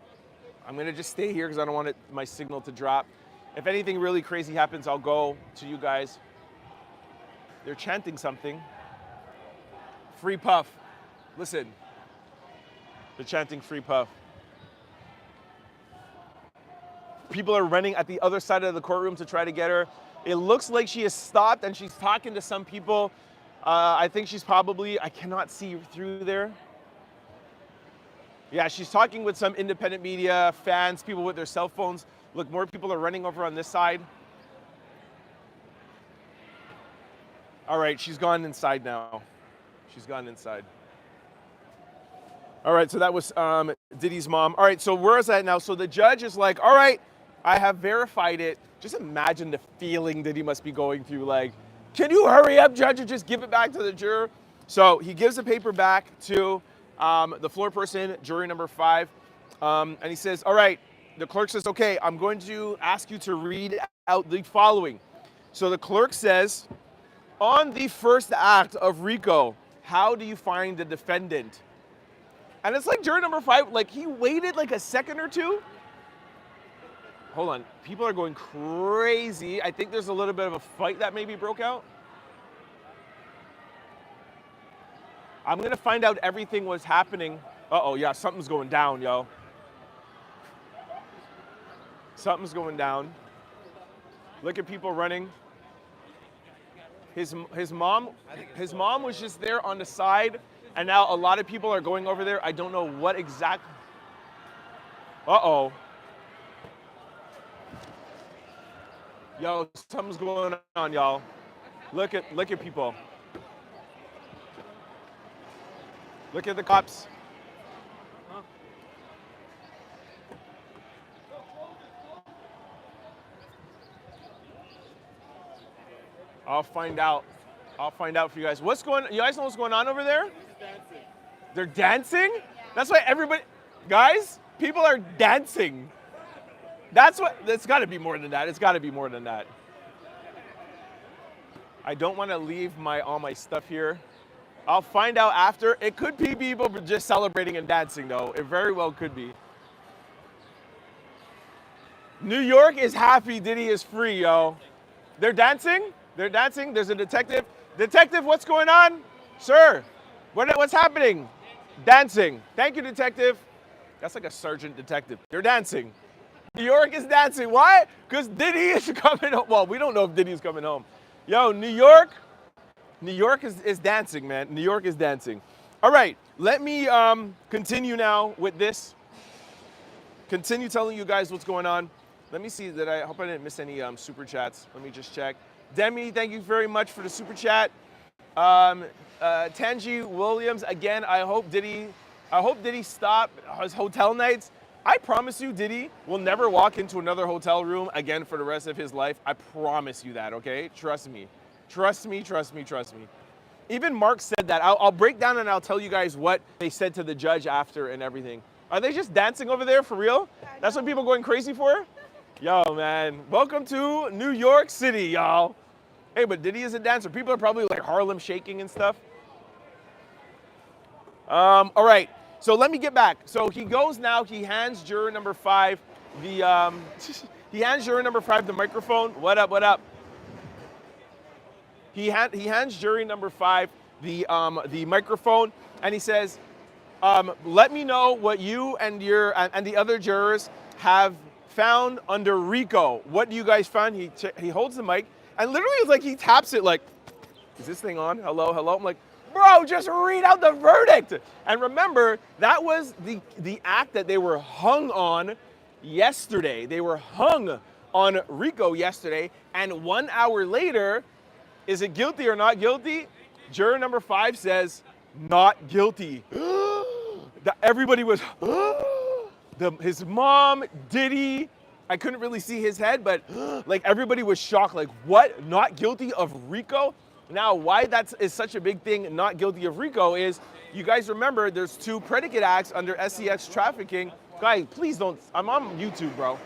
I'm going to just stay here because I don't want my signal to drop. If anything really crazy happens, I'll go to you guys. They're chanting something. Free Puff. Listen. They're chanting Free Puff. People are running at the other side of the courtroom to try to get her. It looks like she has stopped and she's talking to some people. I think she's probably, I cannot see through there. Yeah, she's talking with some independent media, fans, people with their cell phones. Look, more people are running over on this side. All right, she's gone inside now. She's gone inside. All right, so that was Diddy's mom. All right, so where is that now? So the judge is like, all right, I have verified it. Just imagine the feeling Diddy must be going through. Like, can you hurry up, judge, and just give it back to the juror? So he gives the paper back to the floor person, jury number 5, and he says, all right, the clerk says, okay, I'm going to ask you to read out the following. So the clerk says, on the first act of RICO, how do you find the defendant? And it's like jury number 5, like he waited like a second or two. Hold on, people are going crazy. I think there's a little bit of a fight that maybe broke out. I'm gonna find out everything what's happening. Uh-oh, yeah, something's going down, yo. Something's going down. Look at people running. His mom was just there on the side, and now a lot of people are going over there. I don't know what exact. Uh-oh. Yo, something's going on, y'all. Look at people. Look at the cops. I'll find out. I'll find out for you guys. You guys know what's going on over there? They're dancing? That's why everybody, guys, people are dancing. It's gotta be more than that. It's gotta be more than that. I don't wanna leave all my stuff here. I'll find out after. It could be people just celebrating and dancing though. It very well could be. New York is happy Diddy is free, yo. They're dancing? They're dancing. There's a detective. Detective, what's going on? Sir, what's happening? Dancing. Thank you, detective. That's like a sergeant detective. They're dancing. New York is dancing. Why? Because Diddy is coming home. Well, we don't know if Diddy's coming home. Yo, New York is dancing, man. New York is dancing. All right, let me continue now with this. Continue telling you guys what's going on. Let me see I hope I didn't miss any super chats. Let me just check. Demi, thank you very much for the super chat. Tangi Williams, again, I hope Diddy stop his hotel nights. I promise you, Diddy will never walk into another hotel room again for the rest of his life. I promise you that, okay? Trust me. Trust me, trust me, trust me. Even Mark said that. I'll break down and I'll tell you guys what they said to the judge after and everything. Are they just dancing over there for real? That's what people are going crazy for? Yo, man, welcome to New York City, y'all. Hey, but Diddy is a dancer. People are probably like Harlem shaking and stuff. All right, so let me get back. So he goes now, he hands juror number 5 he hands juror number 5 the microphone. What up, what up? He hands jury number 5 the microphone, and he says, let me know what you and the other jurors have found under RICO. What do you guys find? He holds the mic, and literally it's like he taps it like, is this thing on? Hello, hello? I'm like, bro, just read out the verdict. And remember, that was the act that they were hung on yesterday. They were hung on RICO yesterday, and 1 hour later, is it guilty or not guilty? Juror number 5 says, not guilty. Everybody was, his mom, Diddy, I couldn't really see his head, but like everybody was shocked, like what, not guilty of RICO? Now, why that is such a big thing, not guilty of RICO, is you guys remember there's 2 predicate acts under SCX trafficking. Guys, please don't, I'm on YouTube, bro.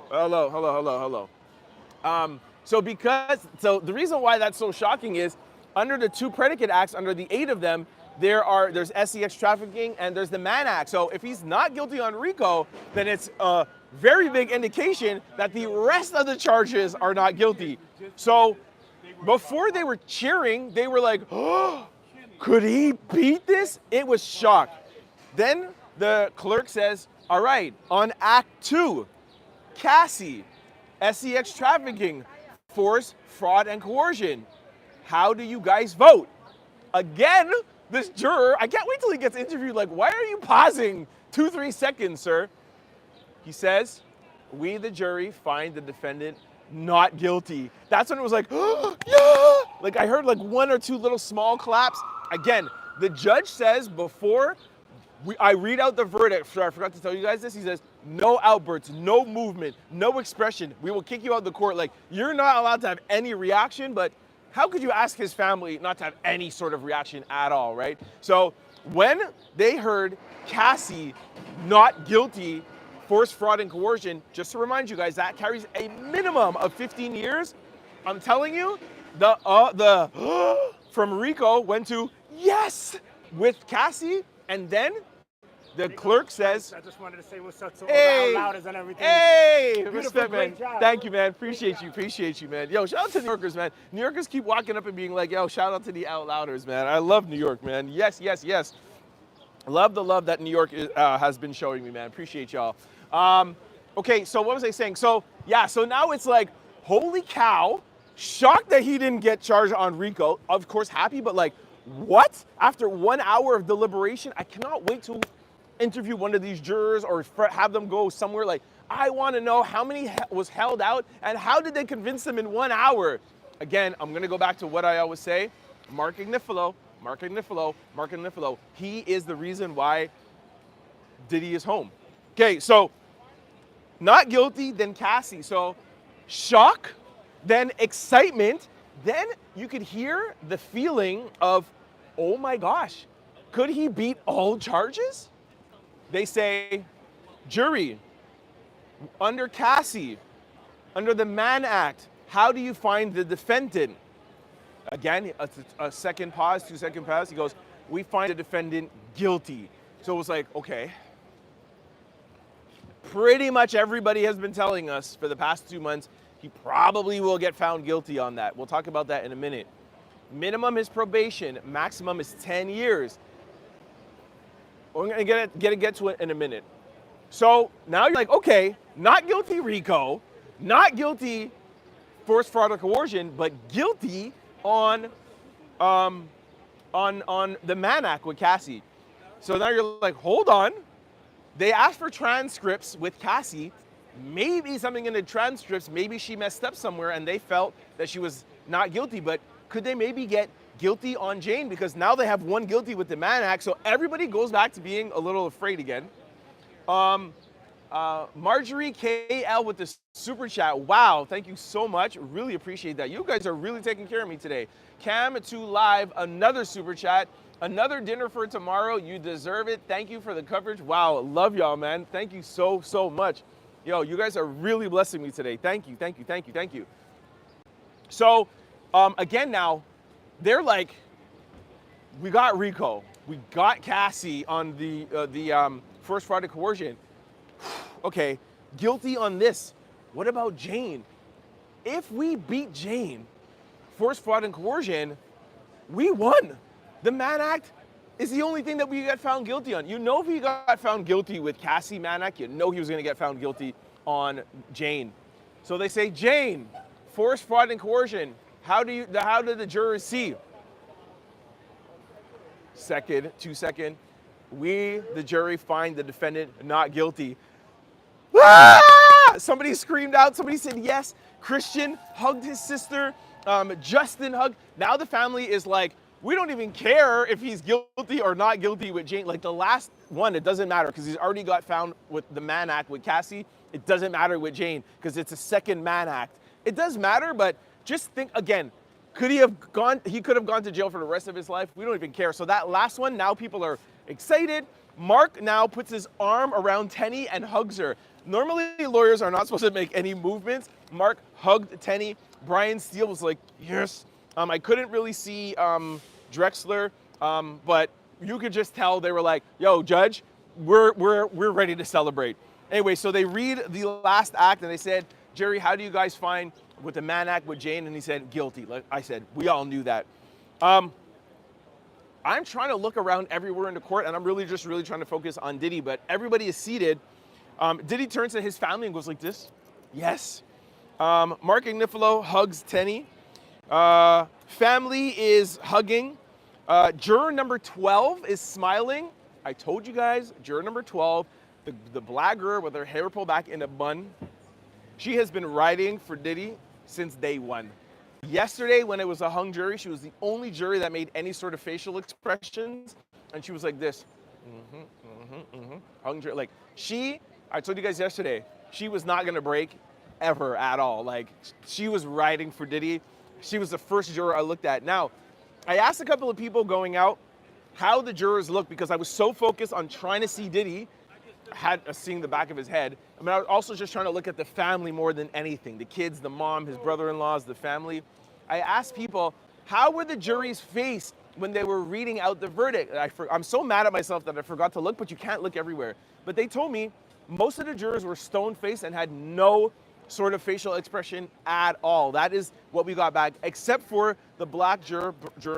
Hello. So the reason why that's so shocking is under the 2 predicate acts, under the 8 of them, there's SCX trafficking and there's the Mann Act. So if he's not guilty on RICO, then it's a very big indication that the rest of the charges are not guilty. So before they were cheering, they were like, oh, could he beat this? It was shock. Then the clerk says, all right, on Act 2, Cassie, SCX trafficking, force, fraud, and coercion. How do you guys vote? Again, this juror, I can't wait till he gets interviewed, like, why are you pausing 2-3 seconds, sir? He says, we, the jury, find the defendant not guilty. That's when it was like, oh, yeah! Like, I heard like 1 or 2 little small claps. Again, the judge says before I read out the verdict, I forgot to tell you guys this, he says, no outbursts, no movement, no expression. We will kick you out of the court. Like, you're not allowed to have any reaction, but how could you ask his family not to have any sort of reaction at all, right? So when they heard Cassie not guilty, force, fraud, and coercion, just to remind you guys, that carries a minimum of 15 years. I'm telling you, the from RICO went to yes with Cassie, and then the clerk says, I just wanted to say what's up to all the louders and everything. Hey, respect, man. Great job. Thank you, man. Appreciate you, man. Yo, shout out to New Yorkers, man. New Yorkers keep walking up and being like, yo, shout out to the out louders, man. I love New York, man. Yes, yes, yes. Love the love that New York has been showing me, man. Appreciate y'all. Okay, so what was I saying? So, yeah, so now it's like, holy cow, shocked that he didn't get charged on RICO. Of course, happy, but like, what? After 1 hour of deliberation, I cannot wait to interview one of these jurors or have them go somewhere. Like, I want to know how many was held out and how did they convince them in 1 hour? again, I'm going to go back to what I always say. Mark Agnifilo, he is the reason why Diddy is home. Okay, so not guilty, then Cassie. So shock, then excitement, then you could hear the feeling of, oh my gosh, could he beat all charges? They say, jury, under Cassie, under the Mann Act, how do you find the defendant? Again, a second pause, 2-second pause. He goes, we find the defendant guilty. So it was like, okay. Pretty much everybody has been telling us for the past 2 months, he probably will get found guilty on that. We'll talk about that in a minute. Minimum is probation, maximum is 10 years. We're gonna get to it in a minute. So now you're like, okay, not guilty RICO, not guilty forced fraud or coercion, but guilty on the Mann Act with Cassie. So now you're like, hold on. They asked for transcripts with Cassie. Maybe something in the transcripts, maybe she messed up somewhere and they felt that she was not guilty, but could they maybe get guilty on Jane? Because now they have one guilty with the Mann Act, so everybody goes back to being a little afraid again. Marjorie KL with the super chat. Wow, thank you so much. Really appreciate that. You guys are really taking care of me today. Cam2 Live, another super chat. Another dinner for tomorrow. You deserve it. Thank you for the coverage. Wow, love y'all, man. Thank you so much. Yo, you guys are really blessing me today. Thank you. So, again now, they're like, we got RICO. We got Cassie on the first fraud and coercion. Okay, guilty on this. What about Jane? If we beat Jane, forced fraud and coercion, we won. The Mann Act is the only thing that we got found guilty on. You know, if he got found guilty with Cassie Mann Act, you know he was going to get found guilty on Jane. So they say, Jane, forced fraud and coercion. How did the jurors see? 2-second. We, the jury, find the defendant not guilty. Ah! Somebody screamed out. Somebody said yes. Christian hugged his sister. Justin hugged. Now the family is like, we don't even care if he's guilty or not guilty with Jane. Like the last one, it doesn't matter because he's already got found with the Mann Act with Cassie. It doesn't matter with Jane because it's a second Mann Act. It does matter, but just think again. Could he have gone? He could have gone to jail for the rest of his life. We don't even care. So that last one, now people are excited. Mark now puts his arm around Tenny and hugs her. Normally, lawyers are not supposed to make any movements. Mark hugged Tenny. Brian Steele was like, yes. I couldn't really see Drexler, but you could just tell they were like, yo, judge, we're ready to celebrate. Anyway, so they read the last act and they said, Jerry, how do you guys find with the Mann Act with Jane? And he said, guilty. Like I said, we all knew that. I'm trying to look around everywhere in the court and I'm really trying to focus on Diddy, but everybody is seated. Diddy turns to his family and goes like this. Yes. Mark Agnifilo hugs Tenny. Family is hugging. Juror number 12 is smiling. I told you guys, juror number 12, the black girl with her hair pulled back in a bun. She has been writing for Diddy since day one. Yesterday, when it was a hung jury, she was the only jury that made any sort of facial expressions. And she was like this. Hung jury. Like, I told you guys yesterday, she was not going to break ever at all. Like, she was writing for Diddy. She was the first juror I looked at. Now, I asked a couple of people going out how the jurors looked because I was so focused on trying to see Diddy, seeing the back of his head. I mean, I was also just trying to look at the family more than anything. The kids, the mom, his brother-in-laws, the family. I asked people, how were the jury's face when they were reading out the verdict? I'm so mad at myself that I forgot to look, but you can't look everywhere. But they told me most of the jurors were stone-faced and had no sort of facial expression at all. That is what we got back, except for the black juror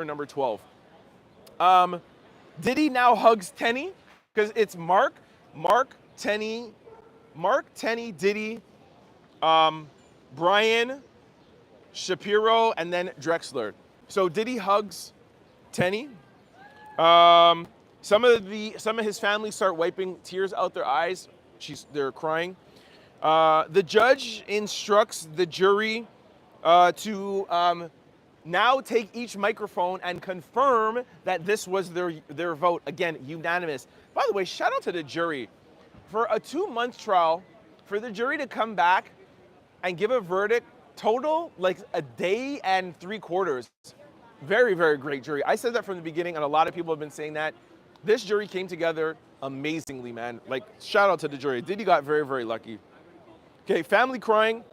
number 12. Diddy now hugs Tenny, because it's Mark, Tenny, Diddy, Brian, Shapiro, and then Drexler. So Diddy hugs Tenny. Some of his family start wiping tears out their eyes. They're crying. The judge instructs the jury to now take each microphone and confirm that this was their vote. Again, unanimous. By the way, shout out to the jury. For a 2-month trial, for the jury to come back and give a verdict total like a day and 3/4. Very, very great jury. I said that from the beginning, and a lot of people have been saying that. This jury came together amazingly, man. Like, shout out to the jury. Diddy got very, very lucky. Okay, family crying.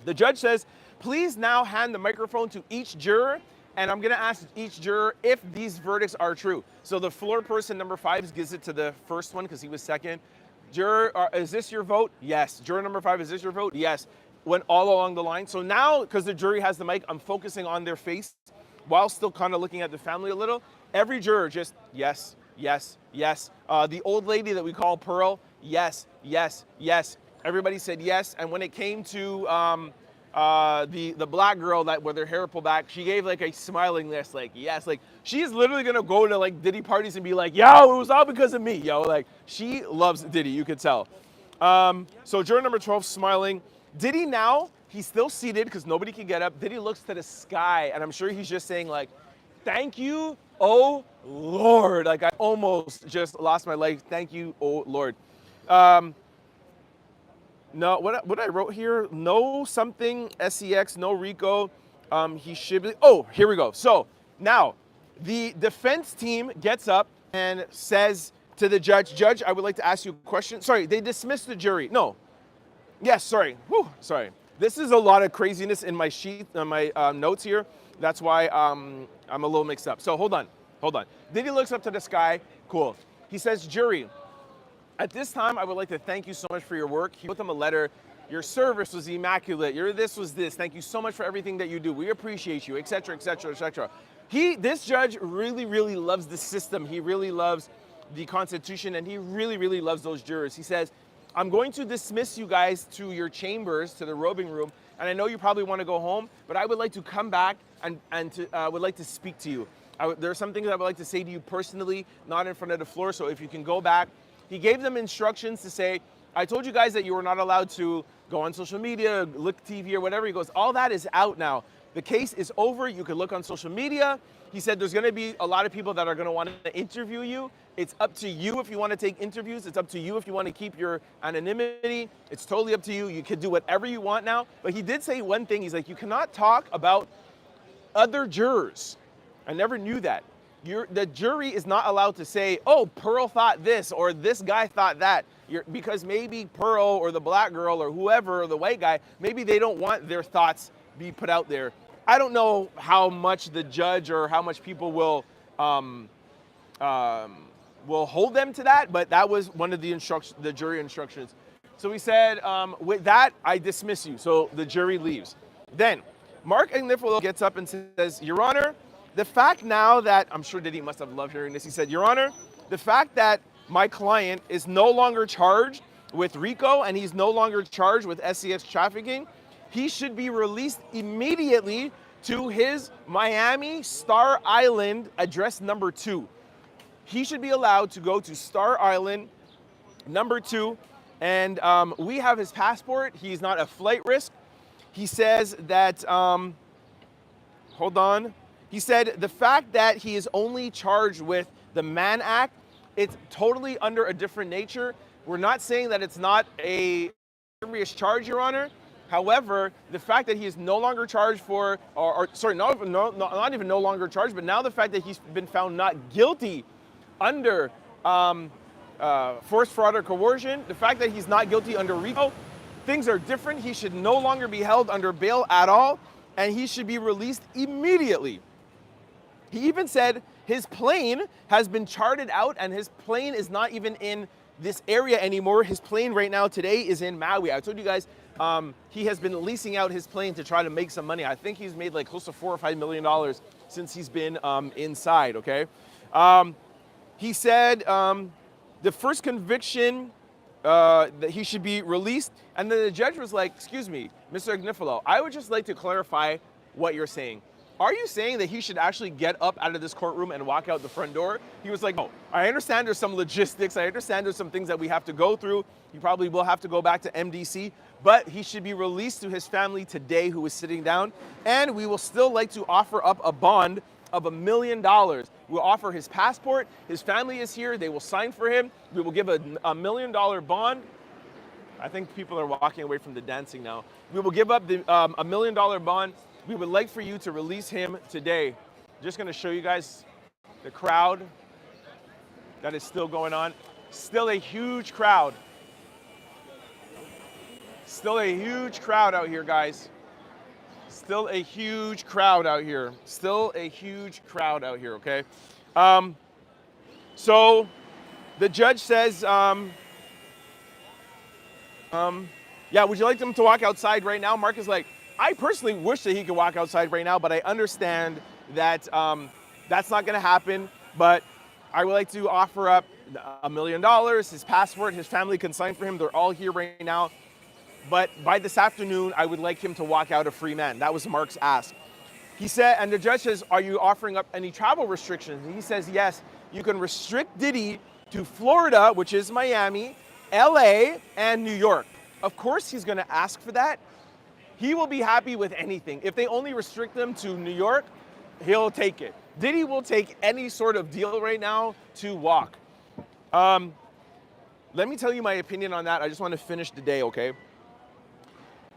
The judge says, please now hand the microphone to each juror, and I'm gonna ask each juror if these verdicts are true. So the floor person, number 5, gives it to the first one because he was second. Juror, is this your vote? Yes. Juror number 5, is this your vote? Yes. Went all along the line. So now, because the jury has the mic, I'm focusing on their face while still kind of looking at the family a little. Every juror just, yes, yes, yes. The old lady that we call Pearl, yes, yes, yes. Everybody said yes. And when it came to the black girl that with her hair pulled back, she gave like a smiling list, like yes, like she's literally gonna go to like Diddy parties and be like, yo, it was all because of me, yo. Like she loves Diddy, you could tell. So juror number 12 smiling. Diddy now, he's still seated because nobody can get up. Diddy looks to the sky, and I'm sure he's just saying like, thank you, oh Lord. Like I almost just lost my life. Thank you, oh Lord. No, what I wrote here, no something, SEX, no RICO. He should be, oh, here we go. So now the defense team gets up and says to the judge, Judge, I would like to ask you a question. Sorry, they dismissed the jury. No, yes, sorry. Whew, sorry. This is a lot of craziness in my sheet, my notes here. That's why I'm a little mixed up. So hold on. Diddy looks up to the sky. Cool. He says, jury, at this time, I would like to thank you so much for your work. He wrote them a letter. Your service was immaculate. Your this was this. Thank you so much for everything that you do. We appreciate you, etc., etc., etc. This judge really, really loves the system. He really loves the Constitution, and he really, really loves those jurors. He says, I'm going to dismiss you guys to your chambers, to the robing room, and I know you probably want to go home, but I would like to come back and would like to speak to you. There are some things I would like to say to you personally, not in front of the floor, so if you can go back. He gave them instructions to say, I told you guys that you were not allowed to go on social media, look TV or whatever. He goes, all that is out now. The case is over. You can look on social media. He said there's going to be a lot of people that are going to want to interview you. It's up to you if you want to take interviews. It's up to you if you want to keep your anonymity. It's totally up to you. You can do whatever you want now. But he did say one thing. He's like, you cannot talk about other jurors. I never knew that. The jury is not allowed to say, oh, Pearl thought this or this guy thought that. Because maybe Pearl or the black girl or whoever or the white guy, maybe they don't want their thoughts be put out there. I don't know how much the judge or how much people will hold them to that, but that was one of the jury instructions. So he said, with that, I dismiss you. So the jury leaves. Then Mark Agnifilo gets up and says, Your Honor, the fact now that, I'm sure Diddy must have loved hearing this, he said, Your Honor, the fact that my client is no longer charged with RICO and he's no longer charged with SEX trafficking, he should be released immediately to his Miami Star Island address number 2. He should be allowed to go to Star Island number 2, and we have his passport. He's not a flight risk. He says that, hold on. He said the fact that he is only charged with the Mann Act, it's totally under a different nature. We're not saying that it's not a serious charge, Your Honor. However, the fact that he is no longer charged for, not even no longer charged, but now the fact that he's been found not guilty under force, fraud, or coercion, the fact that he's not guilty under RICO, things are different. He should no longer be held under bail at all, and he should be released immediately. He even said his plane has been charted out and his plane is not even in this area anymore. His plane right now today is in Maui. I told you guys he has been leasing out his plane to try to make some money. I think he's made like close to $4 or $5 million since he's been inside, okay? He said the first conviction that he should be released, and then the judge was like, excuse me, Mr. Agnifilo, I would just like to clarify what you're saying. are you saying that he should actually get up out of this courtroom and walk out the front door? He was like, no, I understand there's some logistics. I understand there's some things that we have to go through. He probably will have to go back to MDC, but he should be released to his family today who is sitting down. And we will still like to offer up a bond of $1 million. We'll offer his passport. His family is here. They will sign for him. We will give a $1 million bond. I think people are walking away from the dancing now. We will give up the $1 million bond. We would like for you to release him today. Just gonna show you guys the crowd that is still going on. Still a huge crowd. Still a huge crowd out here, guys. Still a huge crowd out here. Still a huge crowd out here, okay? So the judge says, yeah, would you like them to walk outside right now? Mark is like, I personally wish that he could walk outside right now, but I understand that that's not gonna happen, but I would like to offer up $1 million, his passport, his family can sign for him. They're all here right now. But by this afternoon, I would like him to walk out a free man. That was Mark's ask. He said, and the judge says, are you offering up any travel restrictions? And he says, yes, you can restrict Diddy to Florida, which is Miami, LA, and New York. Of course, he's gonna ask for that. He will be happy with anything. If they only restrict them to New York, he'll take it. Diddy will take any sort of deal right now to walk. Let me tell you my opinion on that. I just want to finish the day, okay?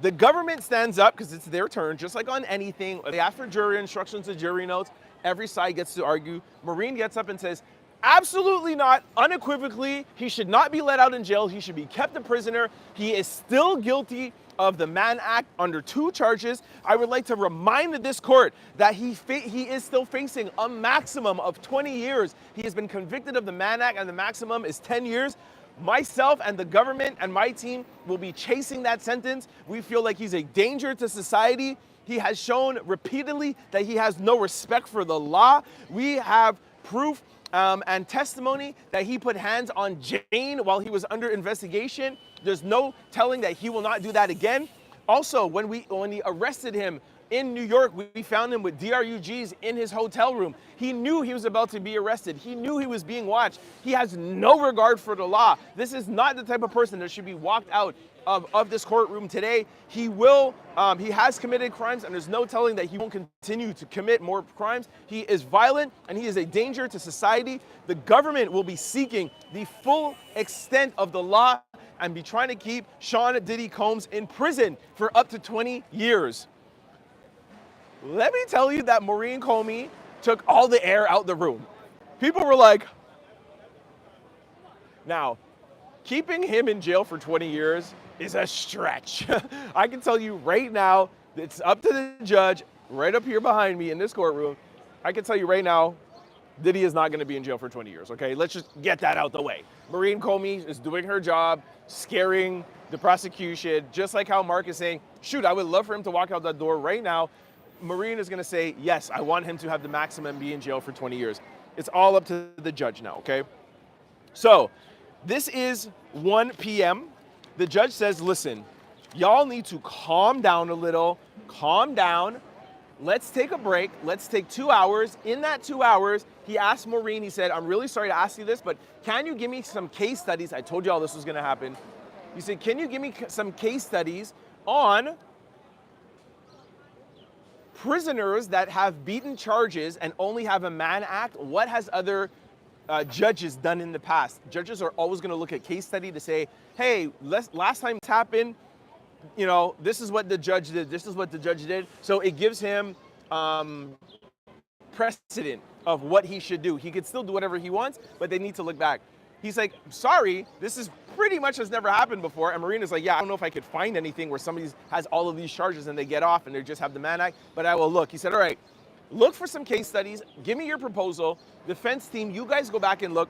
The government stands up because it's their turn, just like on anything. They ask for jury instructions and jury notes. Every side gets to argue. Marine gets up and says, absolutely not, unequivocally, he should not be let out in jail. He should be kept a prisoner. He is still guilty of the Mann Act under 2 charges. I would like to remind this court that he is still facing a maximum of 20 years. He has been convicted of the Mann Act and the maximum is 10 years. Myself and the government and my team will be chasing that sentence. We feel like he's a danger to society. He has shown repeatedly that he has no respect for the law. We have proof and testimony that he put hands on Jane while he was under investigation. There's no telling that he will not do that again. Also, when we arrested him in New York, we found him with DRUGs in his hotel room. He knew he was about to be arrested. He knew he was being watched. He has no regard for the law. This is not the type of person that should be walked out of this courtroom today. He has committed crimes, and there's no telling that he won't continue to commit more crimes. He is violent, and he is a danger to society. The government will be seeking the full extent of the law and be trying to keep Sean Diddy Combs in prison for up to 20 years. Let me tell you that Maureen Comey took all the air out the room. People were like, now, keeping him in jail for 20 years is a stretch. I can tell you right now, it's up to the judge right up here behind me in this courtroom. I can tell you right now, Diddy is not gonna be in jail for 20 years, okay? Let's just get that out the way. Maureen Comey is doing her job, scaring the prosecution, just like how Mark is saying, shoot, I would love for him to walk out that door right now. Maureen is gonna say, yes, I want him to have the maximum, be in jail for 20 years. It's all up to the judge now, okay? So, this is 1 p.m. The judge says, listen, y'all need to calm down a little, calm down. Let's take a break. Let's take 2 hours. In that 2 hours, he asked Maureen, he said, I'm really sorry to ask you this, but can you give me some case studies? I told you all this was gonna happen. He said, can you give me some case studies on prisoners that have beaten charges and only have a Mann Act? What has other judges done in the past? Judges are always gonna look at case study to say, hey, last time this happened, you know, this is what the judge did, this is what the judge did. So it gives him precedent of what he should do. He could still do whatever he wants, but they need to look back. He's like, sorry, this is pretty much has never happened before. And Marina's like, yeah, I don't know if I could find anything where somebody has all of these charges and they get off and they just have the Mann Act, but I will look. He said, all right, look for some case studies, give me your proposal. Defense team, you guys go back and look,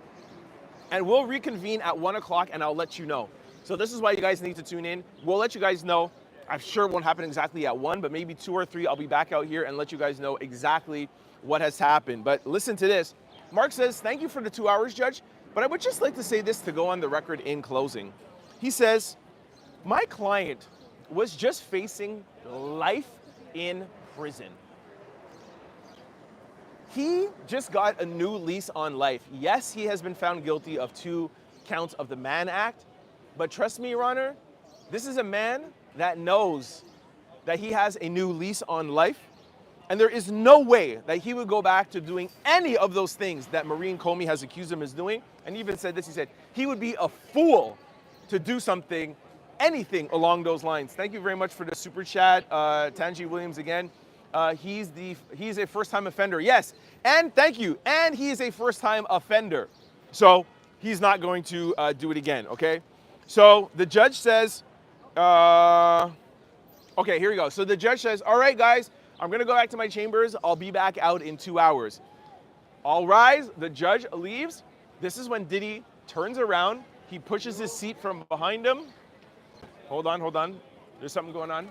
and we'll reconvene at 1 o'clock and I'll let you know. So this is why you guys need to tune in. We'll let you guys know. I'm sure it won't happen exactly at 1, but maybe 2 or 3, I'll be back out here and let you guys know exactly what has happened. But listen to this. Mark says, thank you for the 2 hours, Judge, but I would just like to say this to go on the record in closing. He says, my client was just facing life in prison. He just got a new lease on life. Yes, he has been found guilty of 2 counts of the Mann Act, but trust me, Your Honor, this is a man that knows that he has a new lease on life, and there is no way that he would go back to doing any of those things that Maureen Comey has accused him of doing. And he even said this, he said, he would be a fool to do something, anything along those lines. Thank you very much for the super chat, Tanji Williams again. He's a first-time offender, yes, and thank you, and he is a first-time offender. So he's not going to do it again, okay? So the judge says, okay, here we go. So the judge says, all right, guys, I'm gonna go back to my chambers. I'll be back out in 2 hours. All rise, the judge leaves. This is when Diddy turns around. He pushes his seat from behind him. Hold on. There's something going on.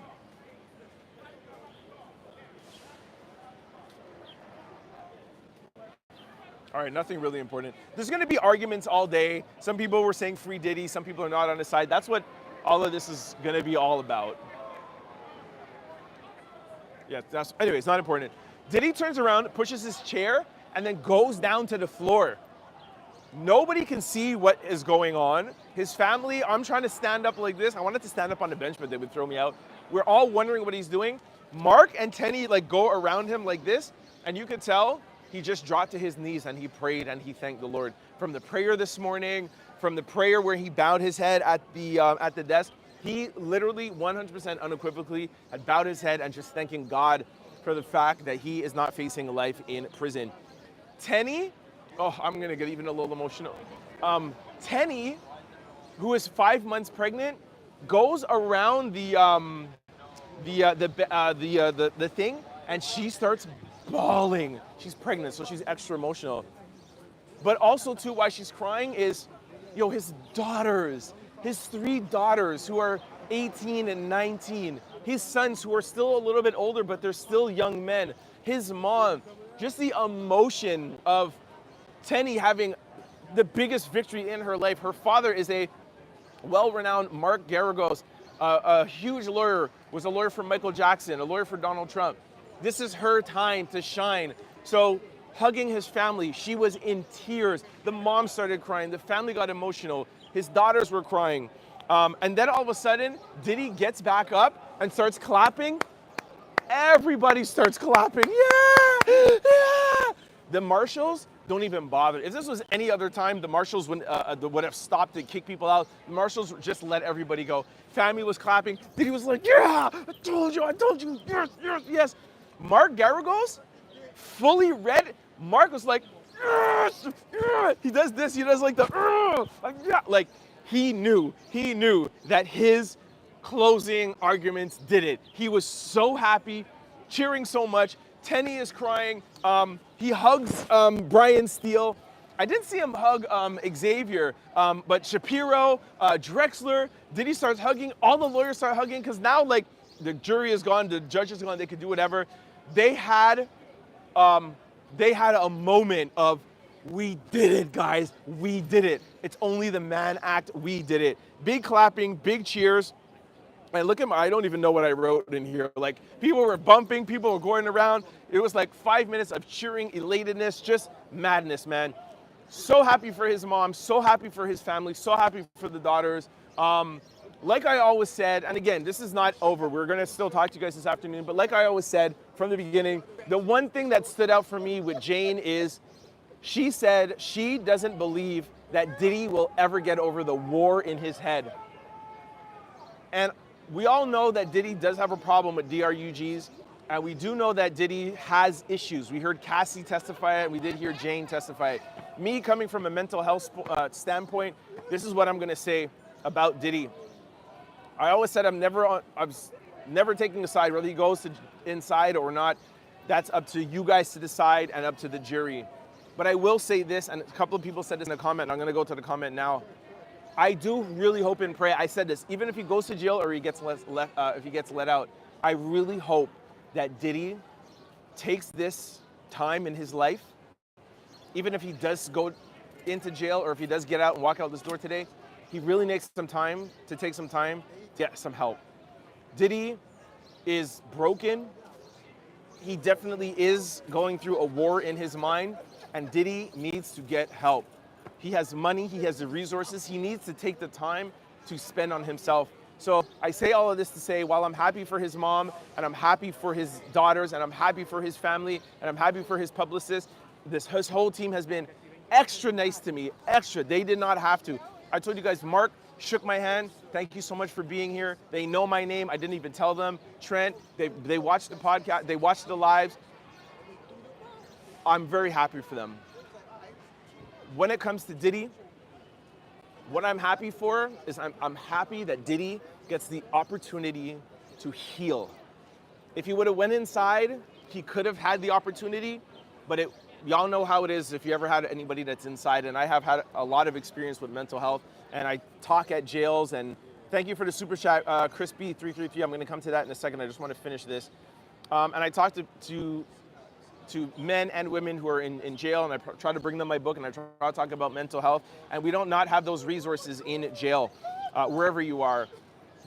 All right, nothing really important. There's going to be arguments all day. Some people were saying free Diddy. Some people are not on his side. That's what all of this is going to be all about. Yeah, anyway, it's not important. Diddy turns around, pushes his chair, and then goes down to the floor. Nobody can see what is going on. His family, I'm trying to stand up like this. I wanted to stand up on the bench, but they would throw me out. We're all wondering what he's doing. Mark and Tenny go around him like this, and you could tell he just dropped to his knees and he prayed and he thanked the Lord. From the prayer this morning, from the prayer where he bowed his head at the desk, he literally 100% unequivocally had bowed his head and just thanking God for the fact that he is not facing life in prison. Tenny, oh, I'm gonna get even a little emotional. Tenny, who is 5 months pregnant, goes around the thing and she starts bawling. She's pregnant, so she's extra emotional. But also too, why she's crying is, his daughters, his 3 daughters who are 18 and 19, his sons who are still a little bit older, but they're still young men, his mom, just the emotion of Tenny having the biggest victory in her life. Her father is a well-renowned Mark Garagos, a huge lawyer, was a lawyer for Michael Jackson, a lawyer for Donald Trump. This is her time to shine. So hugging his family, she was in tears. The mom started crying. The family got emotional. His daughters were crying. And then all of a sudden, Diddy gets back up and starts clapping. Everybody starts clapping. Yeah! The marshals don't even bother. If this was any other time, the marshals would have stopped and kicked people out. The marshals just let everybody go. Family was clapping. Diddy was like, yeah, I told you, yes. Mark Garagos, fully red. Mark was like, yes, he does this, he does he knew that his closing arguments did it. He was so happy, cheering so much. Tenny is crying. He hugs Brian Steele. I didn't see him hug Xavier, but Shapiro, Drexler, Diddy starts hugging. All the lawyers start hugging because now the jury is gone, the judge is gone, they could do whatever. They had a moment of, we did it, guys. We did it. It's only the Mann Act. We did it. Big clapping, big cheers. And look at I don't even know what I wrote in here. People were bumping, people were going around. It was 5 minutes of cheering, elatedness, just madness, man. So happy for his mom, so happy for his family, so happy for the daughters. Like I always said, and again, this is not over. We're going to still talk to you guys this afternoon. But like I always said from the beginning, the one thing that stood out for me with Jane is she said she doesn't believe that Diddy will ever get over the war in his head. And we all know that Diddy does have a problem with DRUGs. And we do know that Diddy has issues. We heard Cassie testify it. We did hear Jane testify it. Me, coming from a mental health standpoint, this is what I'm going to say about Diddy. I always said I'm never taking a side, whether he goes inside or not. That's up to you guys to decide and up to the jury. But I will say this, and a couple of people said this in a comment, and I'm going to go to the comment now. I do really hope and pray, I said this, even if he goes to jail or he gets if he gets let out, I really hope that Diddy takes this time in his life, even if he does go into jail or if he does get out and walk out this door today, he really takes some time to get some help. Diddy is broken. he definitely is going through a war in his mind, and Diddy needs to get help. He has money, he has the resources, he needs to take the time to spend on himself. So I say all of this to say, while I'm happy for his mom, and I'm happy for his daughters, and I'm happy for his family, and I'm happy for his publicist, his whole team has been extra nice to me, extra. They did not have to. I told you guys, Mark shook my hand. Thank you so much for being here. They know my name. I didn't even tell them. Trent, they watched the podcast. They watched the lives. I'm very happy for them. When it comes to Diddy, what I'm happy for is I'm happy that Diddy gets the opportunity to heal. If he would have went inside, he could have had the opportunity, but y'all know how it is if you ever had anybody that's inside, and I have had a lot of experience with mental health, and I talk at jails, and thank you for the super chat, Chris B333. I'm gonna come to that in a second. I just want to finish this. And I talked to men and women who are in jail, and I try to bring them my book, and I try to talk about mental health, and we don't not have those resources in jail, wherever you are.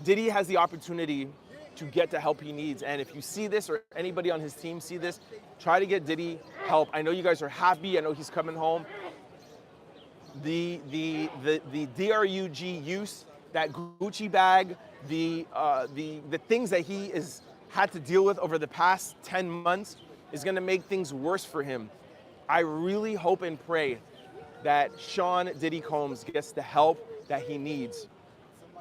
Diddy has the opportunity to get the help he needs, and if you see this or anybody on his team see this, try to get Diddy help. I know you guys are happy. I know he's coming home. The DRUG use, that Gucci bag, the things that he had to deal with over the past 10 months is going to make things worse for him. I really hope and pray that Sean Diddy Combs gets the help that he needs,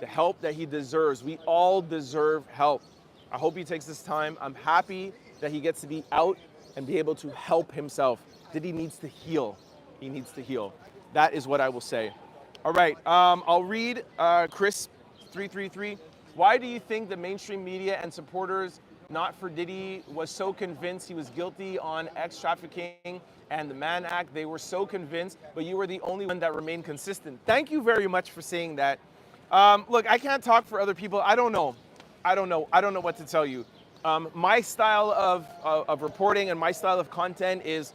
the help that he deserves. We all deserve help. I hope he takes this time. I'm happy that he gets to be out and be able to help himself. Diddy needs to heal. He needs to heal. That is what I will say. All right, I'll read Chris 333. Why do you think the mainstream media and supporters not for Diddy was so convinced he was guilty on trafficking and the Mann Act? They were so convinced, but you were the only one that remained consistent. Thank you very much for saying that. Look, I can't talk for other people. I don't know what to tell you. My style of reporting and my style of content is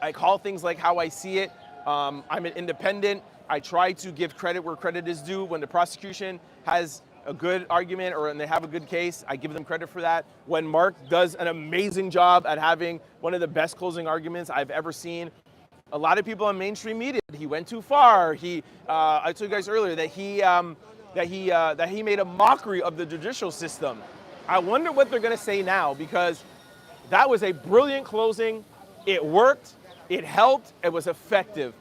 I call things like how I see it. I'm an independent. I try to give credit where credit is due. When the prosecution has a good argument or when they have a good case, I give them credit for that. When Mark does an amazing job at having one of the best closing arguments I've ever seen, a lot of people on mainstream media, he went too far. I told you guys earlier that he made a mockery of the judicial system. I wonder what they're going to say now, because that was a brilliant closing. It worked. It helped. It was effective.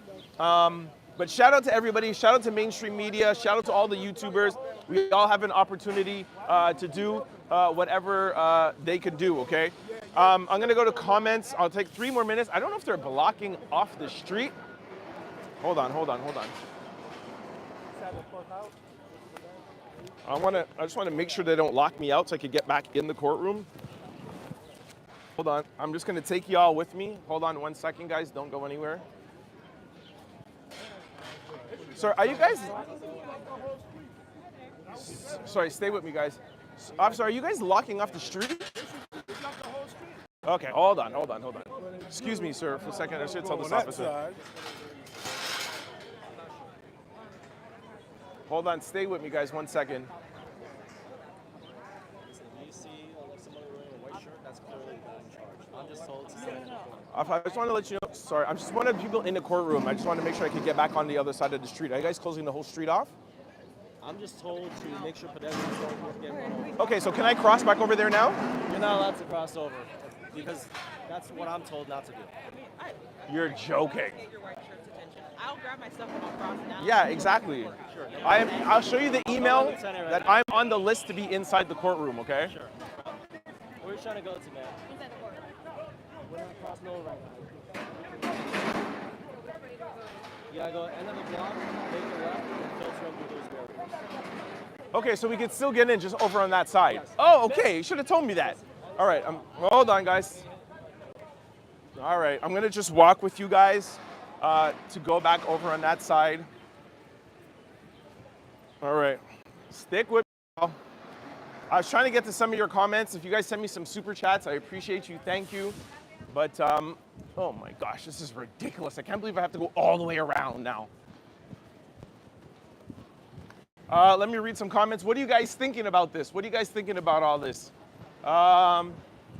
But shout out to everybody. Shout out to mainstream media. Shout out to all the YouTubers. We all have an opportunity to do whatever they can do, okay? I'm going to go to comments. I'll take 3 more minutes. I don't know if they're blocking off the street. Hold on. I just want to make sure they don't lock me out so I can get back in the courtroom. Hold on. I'm just going to take y'all with me. Hold on 1 second, guys. Don't go anywhere. Sir, are you guys... Sorry, stay with me, guys. Officer, are you guys locking off the street? Okay, hold on. Excuse me, sir, for a second. I should tell this officer. Hold on, stay with me, guys, 1 second. You see somebody wearing a white shirt, that's clearly not in charge. I'm just told to say I just want to let you know, sorry, I'm just one of the people in the courtroom. I just want to make sure I can get back on the other side of the street. Are you guys closing the whole street off? I'm just told to make sure pedestrians don't get run over. Okay, so can I cross back over there now? You're not allowed to cross over because that's what I'm told not to do. You're joking. I'll grab my stuff and I'll cross down. Yeah, exactly. Sure. I'll show you the email that I'm on the list to be inside the courtroom, okay? Sure. Where are you trying to go to, man? Inside the courtroom. We're not crossing over right now. You gotta go end of the block, make a left, and filter up through those barriers. Okay, so we can still get in just over on that side. Yes. Oh, okay. You should have told me that. All right. Hold on, guys. All right. I'm going to just walk with you guys to go back over on that side. All right. Stick with me. I was trying to get to some of your comments. If you guys send me some super chats, I appreciate you. Thank you. But, oh my gosh, this is ridiculous. I can't believe I have to go all the way around now. Let me read some comments. What are you guys thinking about this? What are you guys thinking about all this?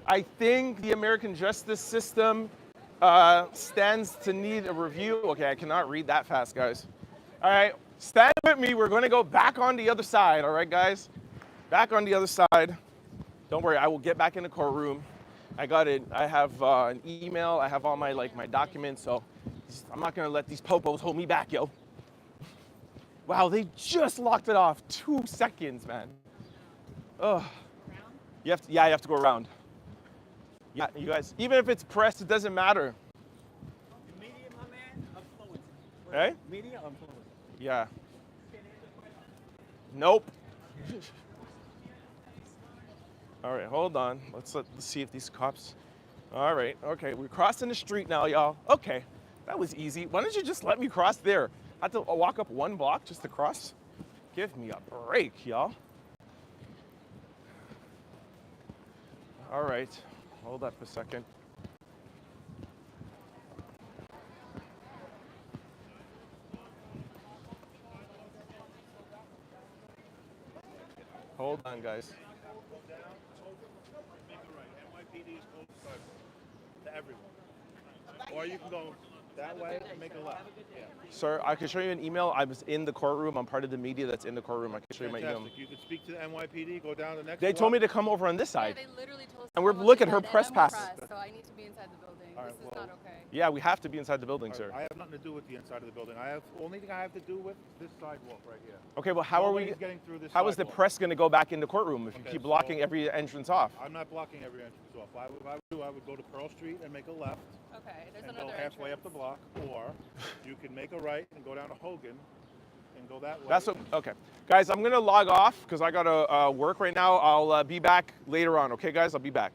I think the American justice system stands to need a review. Okay, I cannot read that fast, guys. All right, stand with me. We're going to go back on the other side. All right, guys, back on the other side. Don't worry, I will get back in the courtroom. I got it. I have an email. I have all my my documents. So I'm not going to let these popos hold me back, yo. Wow, they just locked it off. 2 seconds, man. Ugh. You have to go around. Yeah, you guys, even if it's pressed, it doesn't matter. Media, my man, I'm fluent. Right? Media, I'm fluent. Yeah. Nope. All right, hold on. Let's see if these cops. All right, okay, we're crossing the street now, y'all. Okay, that was easy. Why don't you just let me cross there? I have to walk up 1 block just to cross? Give me a break, y'all. All right, hold up a second. Hold on, guys. Make it right. NYPD is close to everyone. Or you can go that way and make a left. Yeah. Sir, I can show you an email. I was in the courtroom. I'm part of the media that's in the courtroom. I can show you my email. Fantastic. You could speak to the NYPD, go down the next They block. told me to come over on this Yeah, side. they literally told us And to we're come on looking this her side, press and I'm pass. pressed, so I need to be inside the building. All right, This is well- not okay. Yeah, we have to be inside the building, All sir. right, I have nothing to do with the inside of the building. Only thing I have to do with this sidewalk right here. Okay, well, how are we? Nobody's getting through this How is the sidewalk. press going to go back in the courtroom if you Okay, keep blocking so- every entrance off? I'm not blocking every entrance off. I would go to Pearl Street and make a left Okay, there's and go another halfway up the entrance. block, or you can make a right and go down to Hogan and go that way. That's what, okay. Guys, I'm going to log off because I got to work right now. I'll be back later on. Okay, guys? I'll be back.